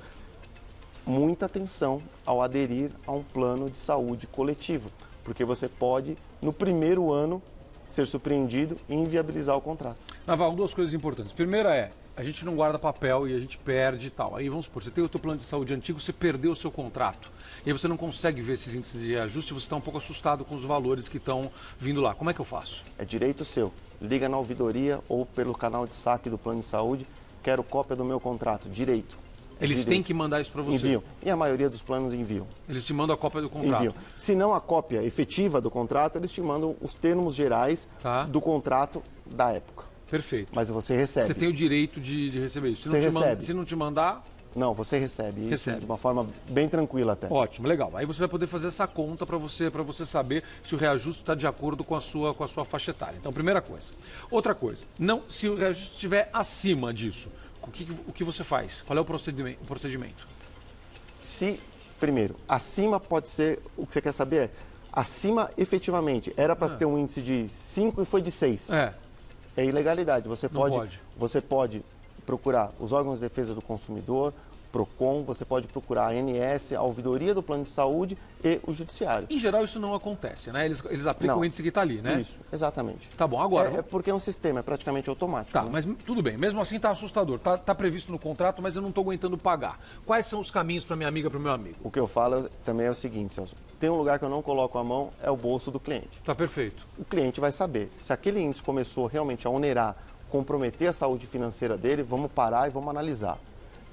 muita atenção ao aderir a um plano de saúde coletivo, porque você pode, no primeiro ano, ser surpreendido e inviabilizar o contrato. Naval, duas coisas importantes. Primeira é, a gente não guarda papel e a gente perde e tal. Aí vamos supor, você tem o teu plano de saúde antigo, você perdeu o seu contrato. E aí você não consegue ver esses índices de ajuste, você está um pouco assustado com os valores que estão vindo lá. Como é que eu faço? É direito seu. Liga na ouvidoria ou pelo canal de saque do plano de saúde, quero cópia do meu contrato. Direito. Eles têm que mandar isso para você? Enviam. E a maioria dos planos enviam. Eles te mandam a cópia do contrato? Enviam. Se não a cópia efetiva do contrato, eles te mandam os termos gerais do contrato da época. Perfeito. Mas você recebe. Você tem o direito de receber isso. Você recebe. Se não te mandar... Não, você recebe isso de uma forma bem tranquila até. Ótimo, legal. Aí você vai poder fazer essa conta para você saber se o reajuste está de acordo com a sua faixa etária. Então, primeira coisa. Outra coisa, se o reajuste estiver acima disso, o que você faz? Qual é o procedimento? Se, primeiro, acima pode ser, o que você quer saber é, acima efetivamente, era para ter um índice de 5 e foi de 6. É ilegalidade. Você pode procurar os órgãos de defesa do consumidor, PROCON, você pode procurar a ANS, a ouvidoria do plano de saúde e o judiciário. Em geral isso não acontece, né? Eles aplicam o índice que está ali, né? Isso, exatamente. Tá bom, agora... É porque é um sistema, é praticamente automático. Tá, né? mas tudo bem, mesmo assim está assustador, tá previsto no contrato, mas eu não estou aguentando pagar. Quais são os caminhos para minha amiga, para o meu amigo? O que eu falo também é o seguinte, Celso, tem um lugar que eu não coloco a mão, é o bolso do cliente. Tá perfeito. O cliente vai saber, se aquele índice começou realmente a onerar, comprometer a saúde financeira dele, vamos parar e vamos analisar.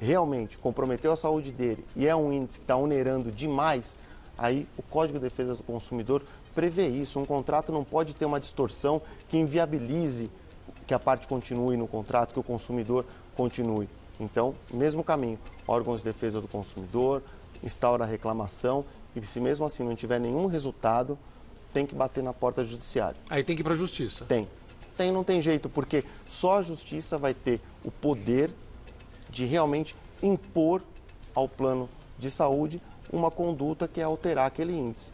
Realmente comprometeu a saúde dele e é um índice que está onerando demais, aí o Código de Defesa do Consumidor prevê isso. Um contrato não pode ter uma distorção que inviabilize que a parte continue no contrato, que o consumidor continue. Então, mesmo caminho, órgãos de defesa do consumidor, instaura a reclamação e se mesmo assim não tiver nenhum resultado, tem que bater na porta judiciária. Aí tem que ir para a justiça? Não tem jeito, porque só a justiça vai ter o poder de realmente impor ao plano de saúde uma conduta que é alterar aquele índice.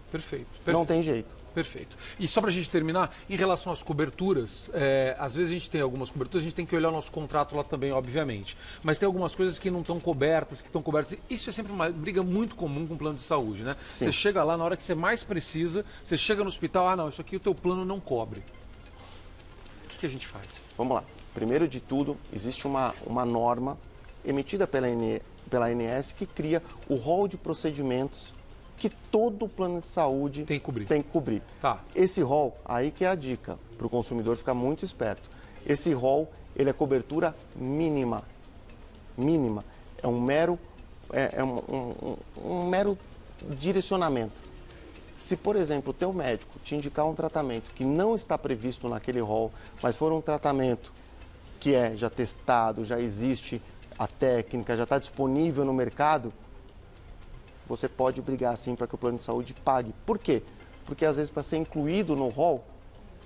Perfeito. Não tem jeito. Perfeito. E só para a gente terminar, em relação às coberturas, às vezes a gente tem algumas coberturas, a gente tem que olhar o nosso contrato lá também, obviamente. Mas tem algumas coisas que não estão cobertas, que estão cobertas. Isso é sempre uma briga muito comum com o plano de saúde, né? Sim. Você chega lá na hora que você mais precisa, você chega no hospital, não, isso aqui o teu plano não cobre. O que a gente faz? Vamos lá. Primeiro de tudo, existe uma norma emitida pela ANS que cria o rol de procedimentos que todo plano de saúde tem que cobrir. Tá. Esse rol, aí que é a dica, para o consumidor ficar muito esperto. Esse rol, ele é cobertura mínima. Mínima. É um mero, um mero direcionamento. Se, por exemplo, o teu médico te indicar um tratamento que não está previsto naquele rol, mas for um tratamento que é já testado, já existe a técnica, já está disponível no mercado, você pode brigar sim para que o plano de saúde pague. Por quê? Porque às vezes para ser incluído no rol,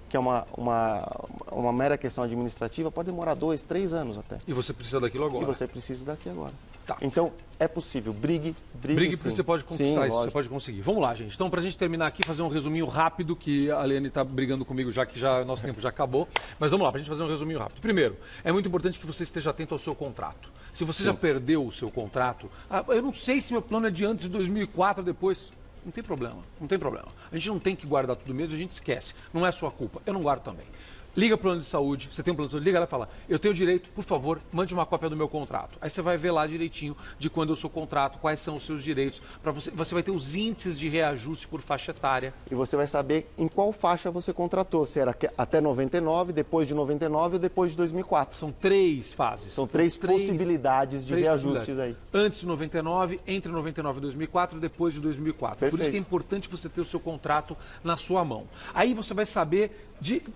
que é uma mera questão administrativa, pode demorar 2, 3 anos até. E você precisa daquilo agora. E você precisa daqui agora. Tá. Então, é possível. Brigue porque sim. Você pode conquistar isso, lógico. você pode conseguir. Vamos lá, gente. Então, para a gente terminar aqui, fazer um resuminho rápido, que a Liane está brigando comigo já que nosso tempo já acabou. Mas vamos lá, para a gente fazer um resuminho rápido. Primeiro, é muito importante que você esteja atento ao seu contrato. Se você já perdeu o seu contrato, eu não sei se meu plano é de antes de 2004 ou depois. Não tem problema, não tem problema. A gente não tem que guardar tudo mesmo, a gente esquece. Não é sua culpa, eu não guardo também. liga pro plano de saúde, você tem um plano de saúde, liga lá e fala, eu tenho direito, por favor, mande uma cópia do meu contrato. Aí você vai ver lá direitinho de quando é o seu contrato, quais são os seus direitos, para você vai ter os índices de reajuste por faixa etária. E você vai saber em qual faixa você contratou, se era até 99, depois de 99 ou depois de 2004. São 3 fases. São três possibilidades de reajustes aí. Antes de 99, entre 99 e 2004, depois de 2004. Perfeito. Por isso que é importante você ter o seu contrato na sua mão. Aí você vai saber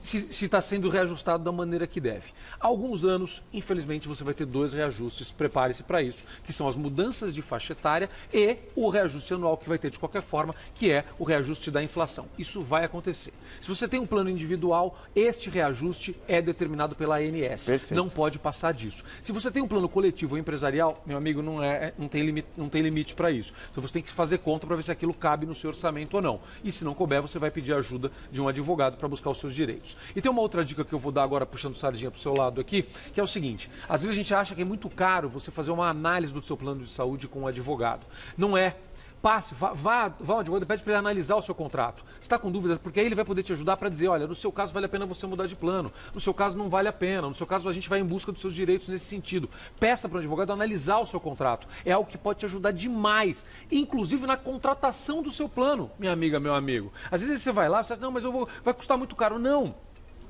se está sendo reajustado da maneira que deve. Há alguns anos, infelizmente, você vai ter 2 reajustes, prepare-se para isso, que são as mudanças de faixa etária e o reajuste anual que vai ter de qualquer forma, que é o reajuste da inflação. Isso vai acontecer. Se você tem um plano individual, este reajuste é determinado pela ANS. Perfeito. Não pode passar disso. Se você tem um plano coletivo ou empresarial, meu amigo, não tem limite para isso. Então você tem que fazer conta para ver se aquilo cabe no seu orçamento ou não. E se não couber, você vai pedir ajuda de um advogado para buscar os seus direitos. E tem uma outra dica que eu vou dar agora, puxando sardinha para o seu lado aqui, que é o seguinte: às vezes a gente acha que é muito caro você fazer uma análise do seu plano de saúde com um advogado. Não é. Passe, vá ao advogado e pede para ele analisar o seu contrato. Se está com dúvidas, porque aí ele vai poder te ajudar para dizer, olha, no seu caso vale a pena você mudar de plano, no seu caso não vale a pena, no seu caso a gente vai em busca dos seus direitos nesse sentido. Peça para o advogado analisar o seu contrato. É algo que pode te ajudar demais, inclusive na contratação do seu plano, minha amiga, meu amigo. Às vezes você vai lá e você acha, não, mas vai custar muito caro. Não.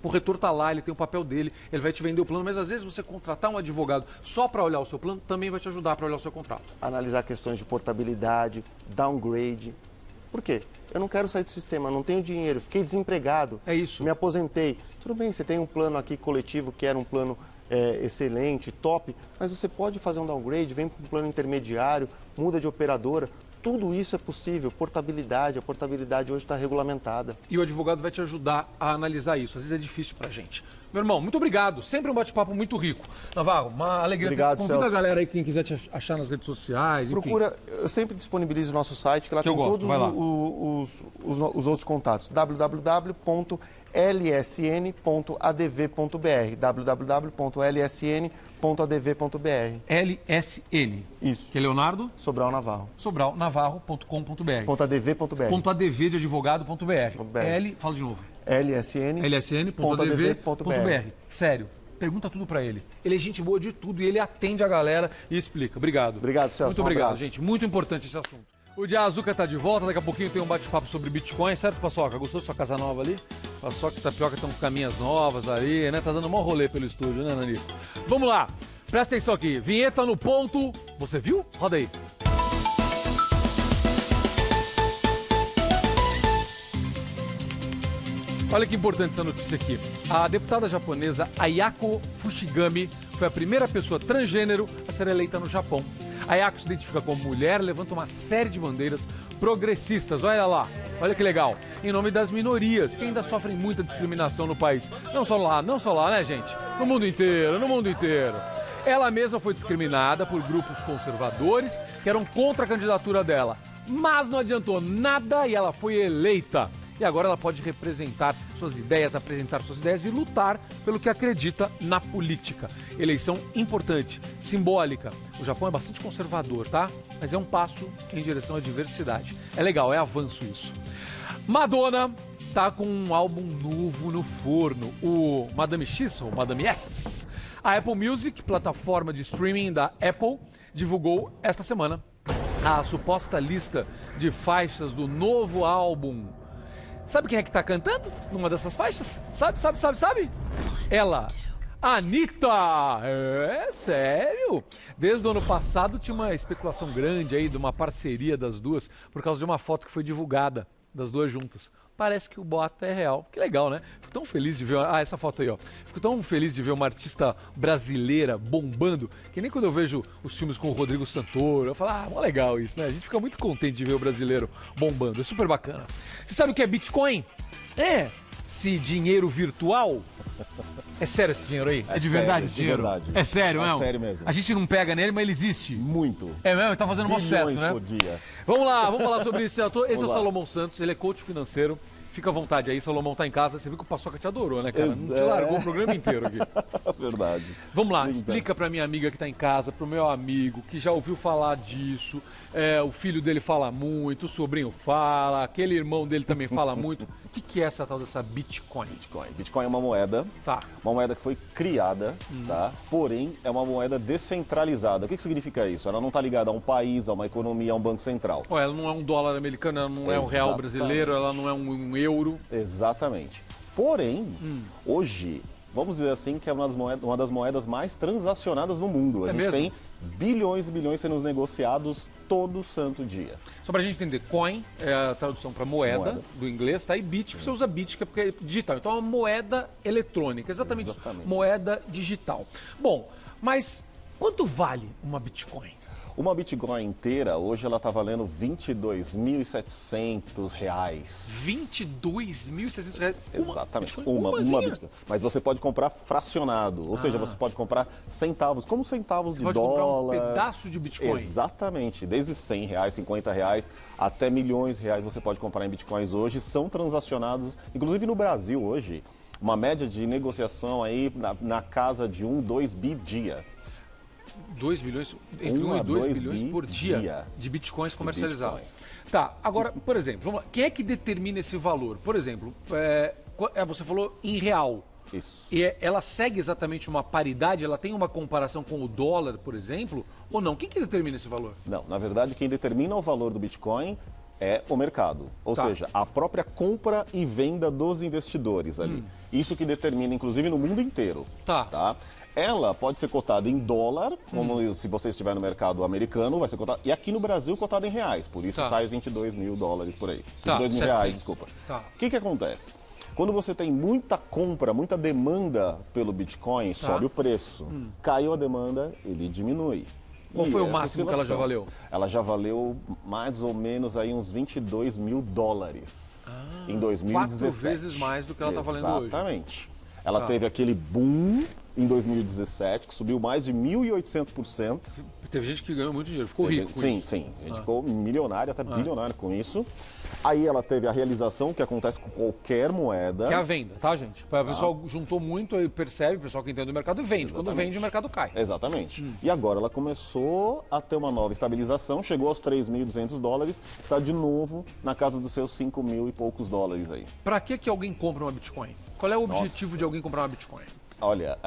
O retor está lá, ele tem o papel dele, ele vai te vender o plano, mas às vezes você contratar um advogado só para olhar o seu plano também vai te ajudar para olhar o seu contrato. Analisar questões de portabilidade, downgrade. Por quê? Eu não quero sair do sistema, não tenho dinheiro, fiquei desempregado. É isso. Me aposentei. Tudo bem, você tem um plano aqui coletivo que era um plano excelente, top, mas você pode fazer um downgrade, vem para um plano intermediário, muda de operadora. Tudo isso é possível, a portabilidade hoje está regulamentada. E o advogado vai te ajudar a analisar isso. Às vezes é difícil pra gente. Meu irmão, muito obrigado. Sempre um bate-papo muito rico. Navarro, uma alegria. Obrigado, Convida Celso. a galera aí, quem quiser te achar nas redes sociais, enfim. Procura, eu sempre disponibilizo o nosso site, que lá tem todos os outros contatos. www.lsn.adv.br www.lsn.adv.br LSN. Isso. Que é Leonardo? Sobral Navarro. sobralnavarro.com.br. .adv.br. .adv de advogado.br. Fala de novo. lsn.adv.br. Sério, pergunta tudo pra ele. Ele é gente boa de tudo e ele atende a galera e explica. Obrigado. Obrigado, Celso. Muito obrigado, gente. Muito importante esse assunto. O Dia Azuca tá de volta, daqui a pouquinho tem um bate-papo sobre Bitcoin, certo, Paçoca? Gostou da sua casa nova ali? Paçoca e Tapioca estão com caminhas novas ali, né? Tá dando um maior rolê pelo estúdio, né, Nanico? Vamos lá, presta atenção aqui. Vinheta no ponto. Você viu? Roda aí. Olha que importante essa notícia aqui. A deputada japonesa Ayako Fushigami foi a primeira pessoa transgênero a ser eleita no Japão. A Ayako se identifica como mulher, levanta uma série de bandeiras progressistas. Olha lá, olha que legal. Em nome das minorias, que ainda sofrem muita discriminação no país. Não só lá, né, gente? No mundo inteiro, no mundo inteiro. Ela mesma foi discriminada por grupos conservadores que eram contra a candidatura dela. Mas não adiantou nada e ela foi eleita. E agora ela pode representar suas ideias, apresentar suas ideias e lutar pelo que acredita na política. Eleição importante, simbólica. O Japão é bastante conservador, tá? Mas é um passo em direção à diversidade. É legal, é avanço isso. Madonna tá com um álbum novo no forno, o Madame X ou Madame X. A Apple Music, plataforma de streaming da Apple, divulgou esta semana a suposta lista de faixas do novo álbum. Sabe quem é que tá cantando numa dessas faixas? Sabe? Ela, Anitta! É sério? Desde o ano passado tinha uma especulação grande aí de uma parceria das duas por causa de uma foto que foi divulgada das duas juntas. Parece que o boato é real. Que legal, né? Fico tão feliz de ver... essa foto aí, ó. Fico tão feliz de ver uma artista brasileira bombando, que nem quando eu vejo os filmes com o Rodrigo Santoro, eu falo, mó legal isso, né? A gente fica muito contente de ver o brasileiro bombando. É super bacana. Você sabe o que é Bitcoin? É esse dinheiro virtual. É sério esse dinheiro aí? É de verdade esse dinheiro? Verdade. É sério mesmo? É sério mesmo. A gente não pega nele, mas ele existe. Muito. É mesmo? Ele tá fazendo um sucesso, né? Por dia. Vamos lá, vamos falar sobre isso. Esse é o Salomão Santos, ele é coach financeiro Fica à vontade aí, Salomão tá em casa. Você viu que o Paçoca te adorou, né, cara? Não te largou o programa inteiro aqui. Verdade. Vamos lá, Então. explica pra minha amiga que tá em casa, pro meu amigo que já ouviu falar disso. O filho dele fala muito, o sobrinho fala, aquele irmão dele também fala muito. O que é essa tal dessa Bitcoin? Bitcoin é uma moeda, Tá. uma moeda que foi criada, tá? Porém, é uma moeda descentralizada. O que significa isso? Ela não está ligada a um país, a uma economia, a um banco central. Ela não é um dólar americano, ela não é um real brasileiro, ela não é um euro. Exatamente. Porém, hoje, vamos dizer assim, que é uma das moedas mais transacionadas no mundo. A gente mesmo? tem bilhões e bilhões sendo negociados todo santo dia. Só pra gente entender, coin é a tradução para moeda do inglês, tá? E bit, você usa bit, que é digital. Então é uma moeda eletrônica, exatamente isso. Moeda digital. Bom, mas quanto vale uma Bitcoin? Uma Bitcoin inteira, hoje ela está valendo R$22.700. R$22.600? Exatamente, Bitcoin? uma Bitcoin. Mas você pode comprar fracionado, ou seja, você pode comprar centavos, como centavos de pode dólar. Comprar um pedaço de Bitcoin. Exatamente, desde R$100, R$50 até milhões de reais você pode comprar em Bitcoins hoje, são transacionados, inclusive no Brasil hoje, uma média de negociação aí na casa de 2 bi dia. 2 bilhões, entre 1 e 2 bilhões por dia de bitcoins comercializados. Tá, agora, por exemplo, vamos lá, quem é que determina esse valor? Por exemplo, você falou em real. Isso. E ela segue exatamente uma paridade, ela tem uma comparação com o dólar, por exemplo, ou não? Quem que determina esse valor? Não, na verdade, quem determina o valor do Bitcoin é o mercado, ou seja, a própria compra e venda dos investidores ali. Isso que determina, inclusive, no mundo inteiro. Tá? Ela pode ser cotada em dólar, como se você estiver no mercado americano, vai ser cotada. E aqui no Brasil, cotada em reais. Por isso sai $22 mil por aí. R$22.000, desculpa. O que acontece? Quando você tem muita compra, muita demanda pelo Bitcoin, sobe o preço. Caiu a demanda, ele diminui. Qual foi o máximo que ela já valeu? Ela já valeu mais ou menos aí uns $22 mil em 2017. 4 vezes mais do que ela está valendo hoje. Exatamente. Ela teve aquele boom em 2017, que subiu mais de 1.800%. Teve gente que ganhou muito dinheiro, ficou rico com isso. Sim. A gente ficou milionário, até bilionário com isso. Aí ela teve a realização, que acontece com qualquer moeda. Que é a venda, tá, gente? O pessoal juntou muito, aí percebe, o pessoal que entende do mercado vende. Exatamente. Quando vende, o mercado cai. Exatamente. E agora ela começou a ter uma nova estabilização, chegou aos $3.200, está de novo na casa dos seus 5 mil e poucos dólares aí. Pra que alguém compra uma Bitcoin? Qual é o objetivo de alguém comprar uma Bitcoin? Olha,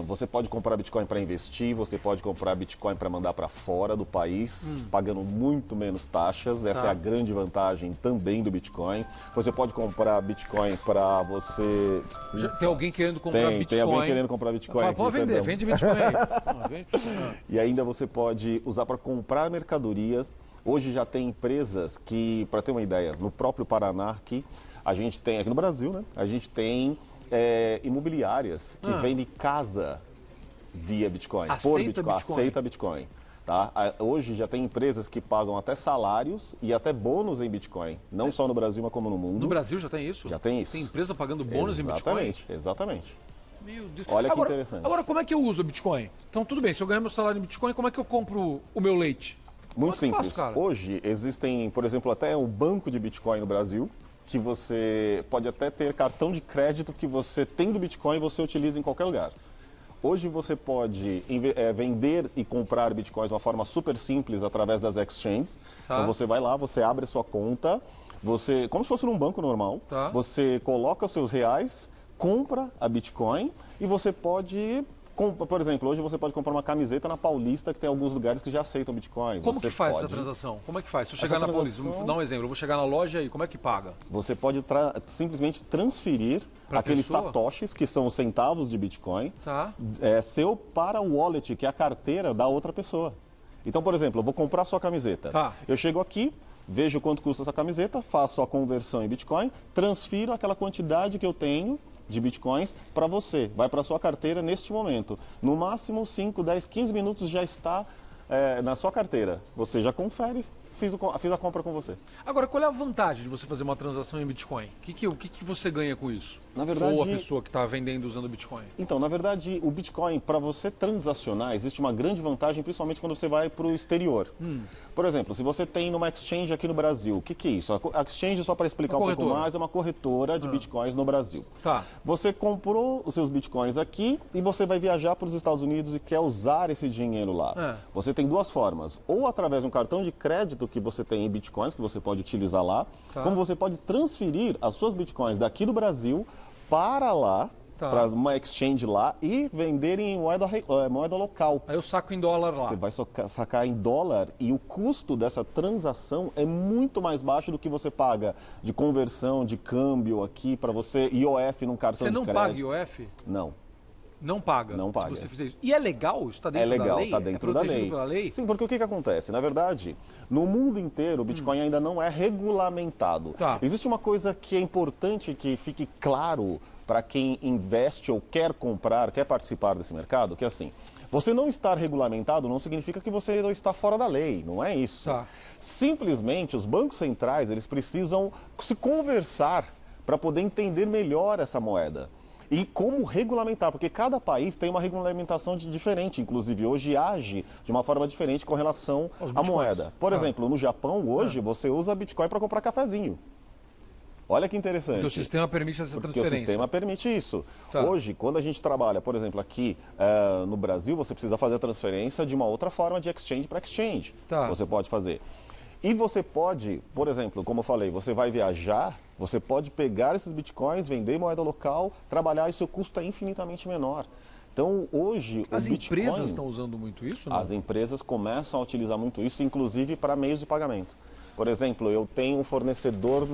você pode comprar Bitcoin para investir, você pode comprar Bitcoin para mandar para fora do país, pagando muito menos taxas. Essa é a grande vantagem também do Bitcoin. Você pode comprar Bitcoin para você... Tem alguém querendo comprar Bitcoin. Tem alguém querendo comprar Bitcoin. Fala, pode vender, vende Bitcoin aí. E ainda você pode usar para comprar mercadorias. Hoje já tem empresas que, para ter uma ideia, no próprio Paraná aqui, a gente tem, aqui no Brasil, né? A gente tem imobiliárias que vendem casa via Bitcoin, aceita Bitcoin. Tá? Hoje já tem empresas que pagam até salários e até bônus em Bitcoin, não só no Brasil, mas como no mundo. No Brasil já tem isso? Já tem isso. Tem empresa pagando bônus em Bitcoin? Exatamente. Meu Deus. Olha que interessante. Agora, como é que eu uso o Bitcoin? Então, tudo bem, se eu ganhar meu salário em Bitcoin, como é que eu compro o meu leite? Muito simples. Faço, hoje existem, por exemplo, até um banco de Bitcoin no Brasil, que você pode até ter cartão de crédito que você tem do Bitcoin e você utiliza em qualquer lugar. Hoje você pode vender e comprar Bitcoins de uma forma super simples através das exchanges. Então você vai lá, você abre a sua conta, como se fosse num banco normal, você coloca os seus reais, compra a Bitcoin e você pode... Por exemplo, hoje você pode comprar uma camiseta na Paulista, que tem alguns lugares que já aceitam Bitcoin. Como que faz essa transação? Como é que faz? Se eu chegar na Paulista, vou dar um exemplo, eu vou chegar na loja e como é que paga? Você pode simplesmente transferir aqueles satoshis, que são os centavos de Bitcoin, seu para o wallet, que é a carteira da outra pessoa. Então, por exemplo, eu vou comprar sua camiseta. Eu chego aqui, vejo quanto custa essa camiseta, faço a conversão em Bitcoin, transfiro aquela quantidade que eu tenho de Bitcoins para você, vai para sua carteira neste momento. No máximo 5, 10, 15 minutos já está na sua carteira. Você já confere, fiz a compra com você. Agora, qual é a vantagem de você fazer uma transação em Bitcoin? O que você ganha com isso? Na verdade, ou a pessoa que está vendendo usando Bitcoin? Então, na verdade, o Bitcoin, para você transacionar, existe uma grande vantagem, principalmente quando você vai para o exterior. Por exemplo, se você tem numa exchange aqui no Brasil, o que é isso? A exchange, só para explicar um pouco mais, é uma corretora de Bitcoins no Brasil. Tá. Você comprou os seus Bitcoins aqui e você vai viajar para os Estados Unidos e quer usar esse dinheiro lá. Você tem duas formas. Ou através de um cartão de crédito que você tem em Bitcoins, que você pode utilizar lá, como você pode transferir as suas Bitcoins daqui do Brasil para lá, para uma exchange lá e vender em moeda local. Aí eu saco em dólar lá. Você vai sacar em dólar e o custo dessa transação é muito mais baixo do que você paga de conversão, de câmbio aqui para você, IOF num cartão de crédito. Você não paga IOF? Não. Não paga? Não paga. Se você fizer isso. E é legal? Isso está dentro da lei? É legal, está dentro da lei. Pela lei? Sim, porque o que acontece? Na verdade, no mundo inteiro, o Bitcoin ainda não é regulamentado. Existe uma coisa que é importante que fique claro para quem investe ou quer comprar, quer participar desse mercado, que é assim, você não estar regulamentado não significa que você não está fora da lei, não é isso. Simplesmente, os bancos centrais, eles precisam se conversar para poder entender melhor essa moeda. E como regulamentar, porque cada país tem uma regulamentação diferente, inclusive hoje age de uma forma diferente com relação à moeda. Por exemplo, no Japão, hoje, você usa Bitcoin para comprar cafezinho. Olha que interessante. Porque o sistema permite essa transferência. Porque o sistema permite isso. Hoje, quando a gente trabalha, por exemplo, aqui no Brasil, você precisa fazer a transferência de uma outra forma de exchange para exchange. Você pode fazer. E você pode, por exemplo, como eu falei, você vai viajar, você pode pegar esses bitcoins, vender em moeda local, trabalhar e seu custo é infinitamente menor. Então, hoje, as empresas estão usando muito isso? Não? As empresas começam a utilizar muito isso, inclusive para meios de pagamento. Por exemplo, eu tenho um fornecedor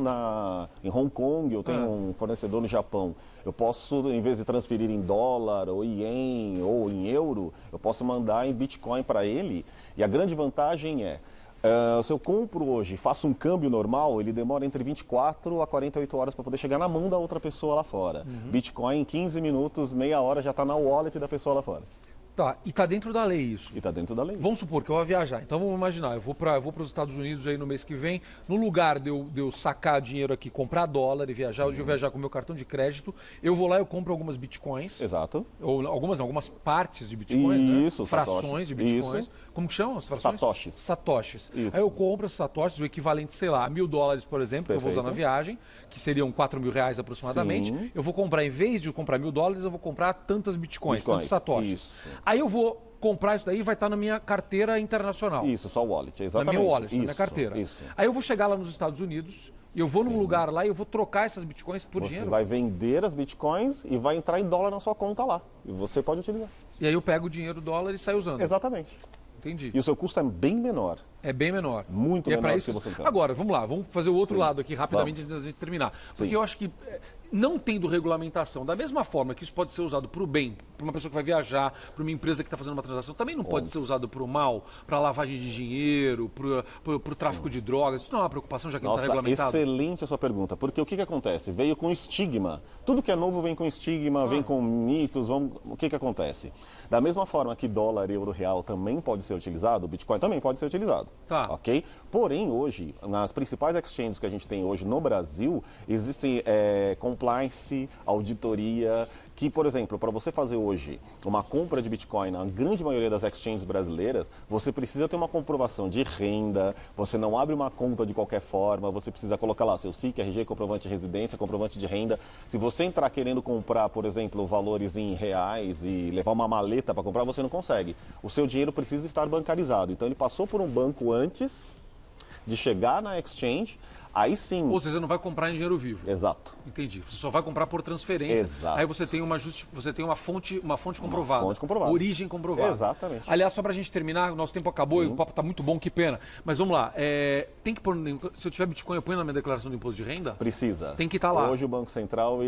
em Hong Kong, eu tenho um fornecedor no Japão. Eu posso, em vez de transferir em dólar, ou ien, ou em euro, eu posso mandar em Bitcoin para ele. E a grande vantagem é, se eu compro hoje e faço um câmbio normal, ele demora entre 24 a 48 horas para poder chegar na mão da outra pessoa lá fora. Bitcoin em 15 minutos, meia hora já está na wallet da pessoa lá fora. E está dentro da lei isso? E está dentro da lei. Vamos supor que eu vou viajar. Então vamos imaginar, eu vou para os Estados Unidos aí no mês que vem. No lugar de eu sacar dinheiro aqui, comprar dólar e viajar, de eu viajar com o meu cartão de crédito, eu vou lá e eu compro algumas bitcoins. Exato. Ou algumas partes de bitcoins, isso, né? Frações de bitcoins. Isso. Como que chamam as frações? Satoshis. Satoshis. Isso. Aí eu compro esses satoshis, o equivalente, sei lá, a $1.000, por exemplo, que eu vou usar na viagem, que seriam R$4.000 aproximadamente. Sim. Eu vou comprar, em vez de comprar $1.000, eu vou comprar tantas bitcoins. Tantos satoshis. Isso. Aí eu vou comprar isso daí, vai estar na minha carteira internacional. Isso, só wallet, exatamente. Na minha wallet, na minha carteira. Isso. Aí eu vou chegar lá nos Estados Unidos, eu vou num lugar lá e eu vou trocar essas bitcoins por dinheiro. Você vai vender as bitcoins e vai entrar em dólar na sua conta lá. E você pode utilizar. E aí eu pego o dinheiro do dólar e saio usando. Exatamente. Entendi. E o seu custo é bem menor. É bem menor. Muito menor do que você quer. Agora, vamos lá, vamos fazer o outro lado aqui rapidamente antes da gente terminar. Porque eu acho que não tendo regulamentação, da mesma forma que isso pode ser usado para o bem, para uma pessoa que vai viajar, para uma empresa que está fazendo uma transação, também não pode ser usado para o mal, para lavagem de dinheiro, para o tráfico de drogas. Isso não é uma preocupação, já que não está regulamentado? Excelente a sua pergunta, porque o que acontece? Veio com estigma. Tudo que é novo vem com estigma, vem com mitos. O que acontece? Da mesma forma que dólar, euro, real também pode ser utilizado, o Bitcoin também pode ser utilizado. Ok? Porém, hoje, nas principais exchanges que a gente tem hoje no Brasil, existem compliance, auditoria, que, por exemplo, para você fazer hoje uma compra de Bitcoin na grande maioria das exchanges brasileiras, você precisa ter uma comprovação de renda, você não abre uma conta de qualquer forma, você precisa colocar lá seu SIC, RG, comprovante de residência, comprovante de renda. Se você entrar querendo comprar, por exemplo, valores em reais e levar uma maleta para comprar, você não consegue. O seu dinheiro precisa estar bancarizado. Então ele passou por um banco antes de chegar na exchange. Aí sim. Ou seja, você não vai comprar em dinheiro vivo. Exato. Entendi. Você só vai comprar por transferência. Exato. Aí você tem uma fonte comprovada. Fonte comprovada. Origem comprovada. Exatamente. Aliás, só para a gente terminar, nosso tempo acabou e o papo está muito bom, que pena. Mas vamos lá. Tem que pôr, se eu tiver Bitcoin, eu ponho na minha declaração de imposto de renda? Precisa. Tem que estar lá. Hoje o Banco Central,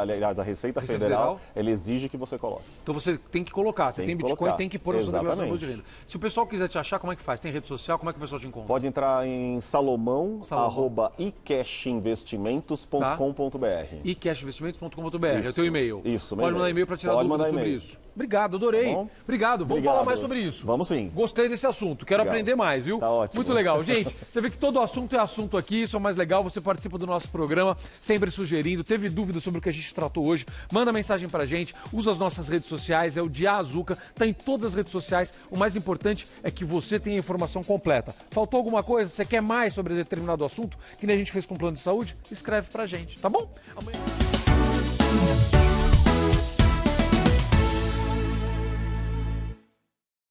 aliás, a Receita Federal, ele exige que você coloque. Então você tem que colocar. Você tem Bitcoin, tem que pôr na sua declaração de imposto de renda. Se o pessoal quiser te achar, como é que faz? Tem rede social? Como é que o pessoal te encontra? Pode entrar em Salomão. icashinvestimentos.com.br. icashinvestimentos.com.br, é o teu e-mail. Isso, Pode mandar e-mail para tirar dúvidas sobre isso. Obrigado, adorei. Tá, obrigado. Vamos falar mais sobre isso. Vamos sim. Gostei desse assunto. Quero aprender mais, viu? Tá ótimo. Muito legal. Gente, você vê que todo assunto é assunto aqui. Isso é o mais legal. Você participa do nosso programa, sempre sugerindo. Teve dúvidas sobre o que a gente tratou hoje? Manda mensagem pra gente. Usa as nossas redes sociais. É o Dia Azuca. Tá em todas as redes sociais. O mais importante é que você tenha a informação completa. Faltou alguma coisa? Você quer mais sobre determinado assunto? Que nem a gente fez com o plano de saúde? Escreve pra gente, tá bom? Amanhã...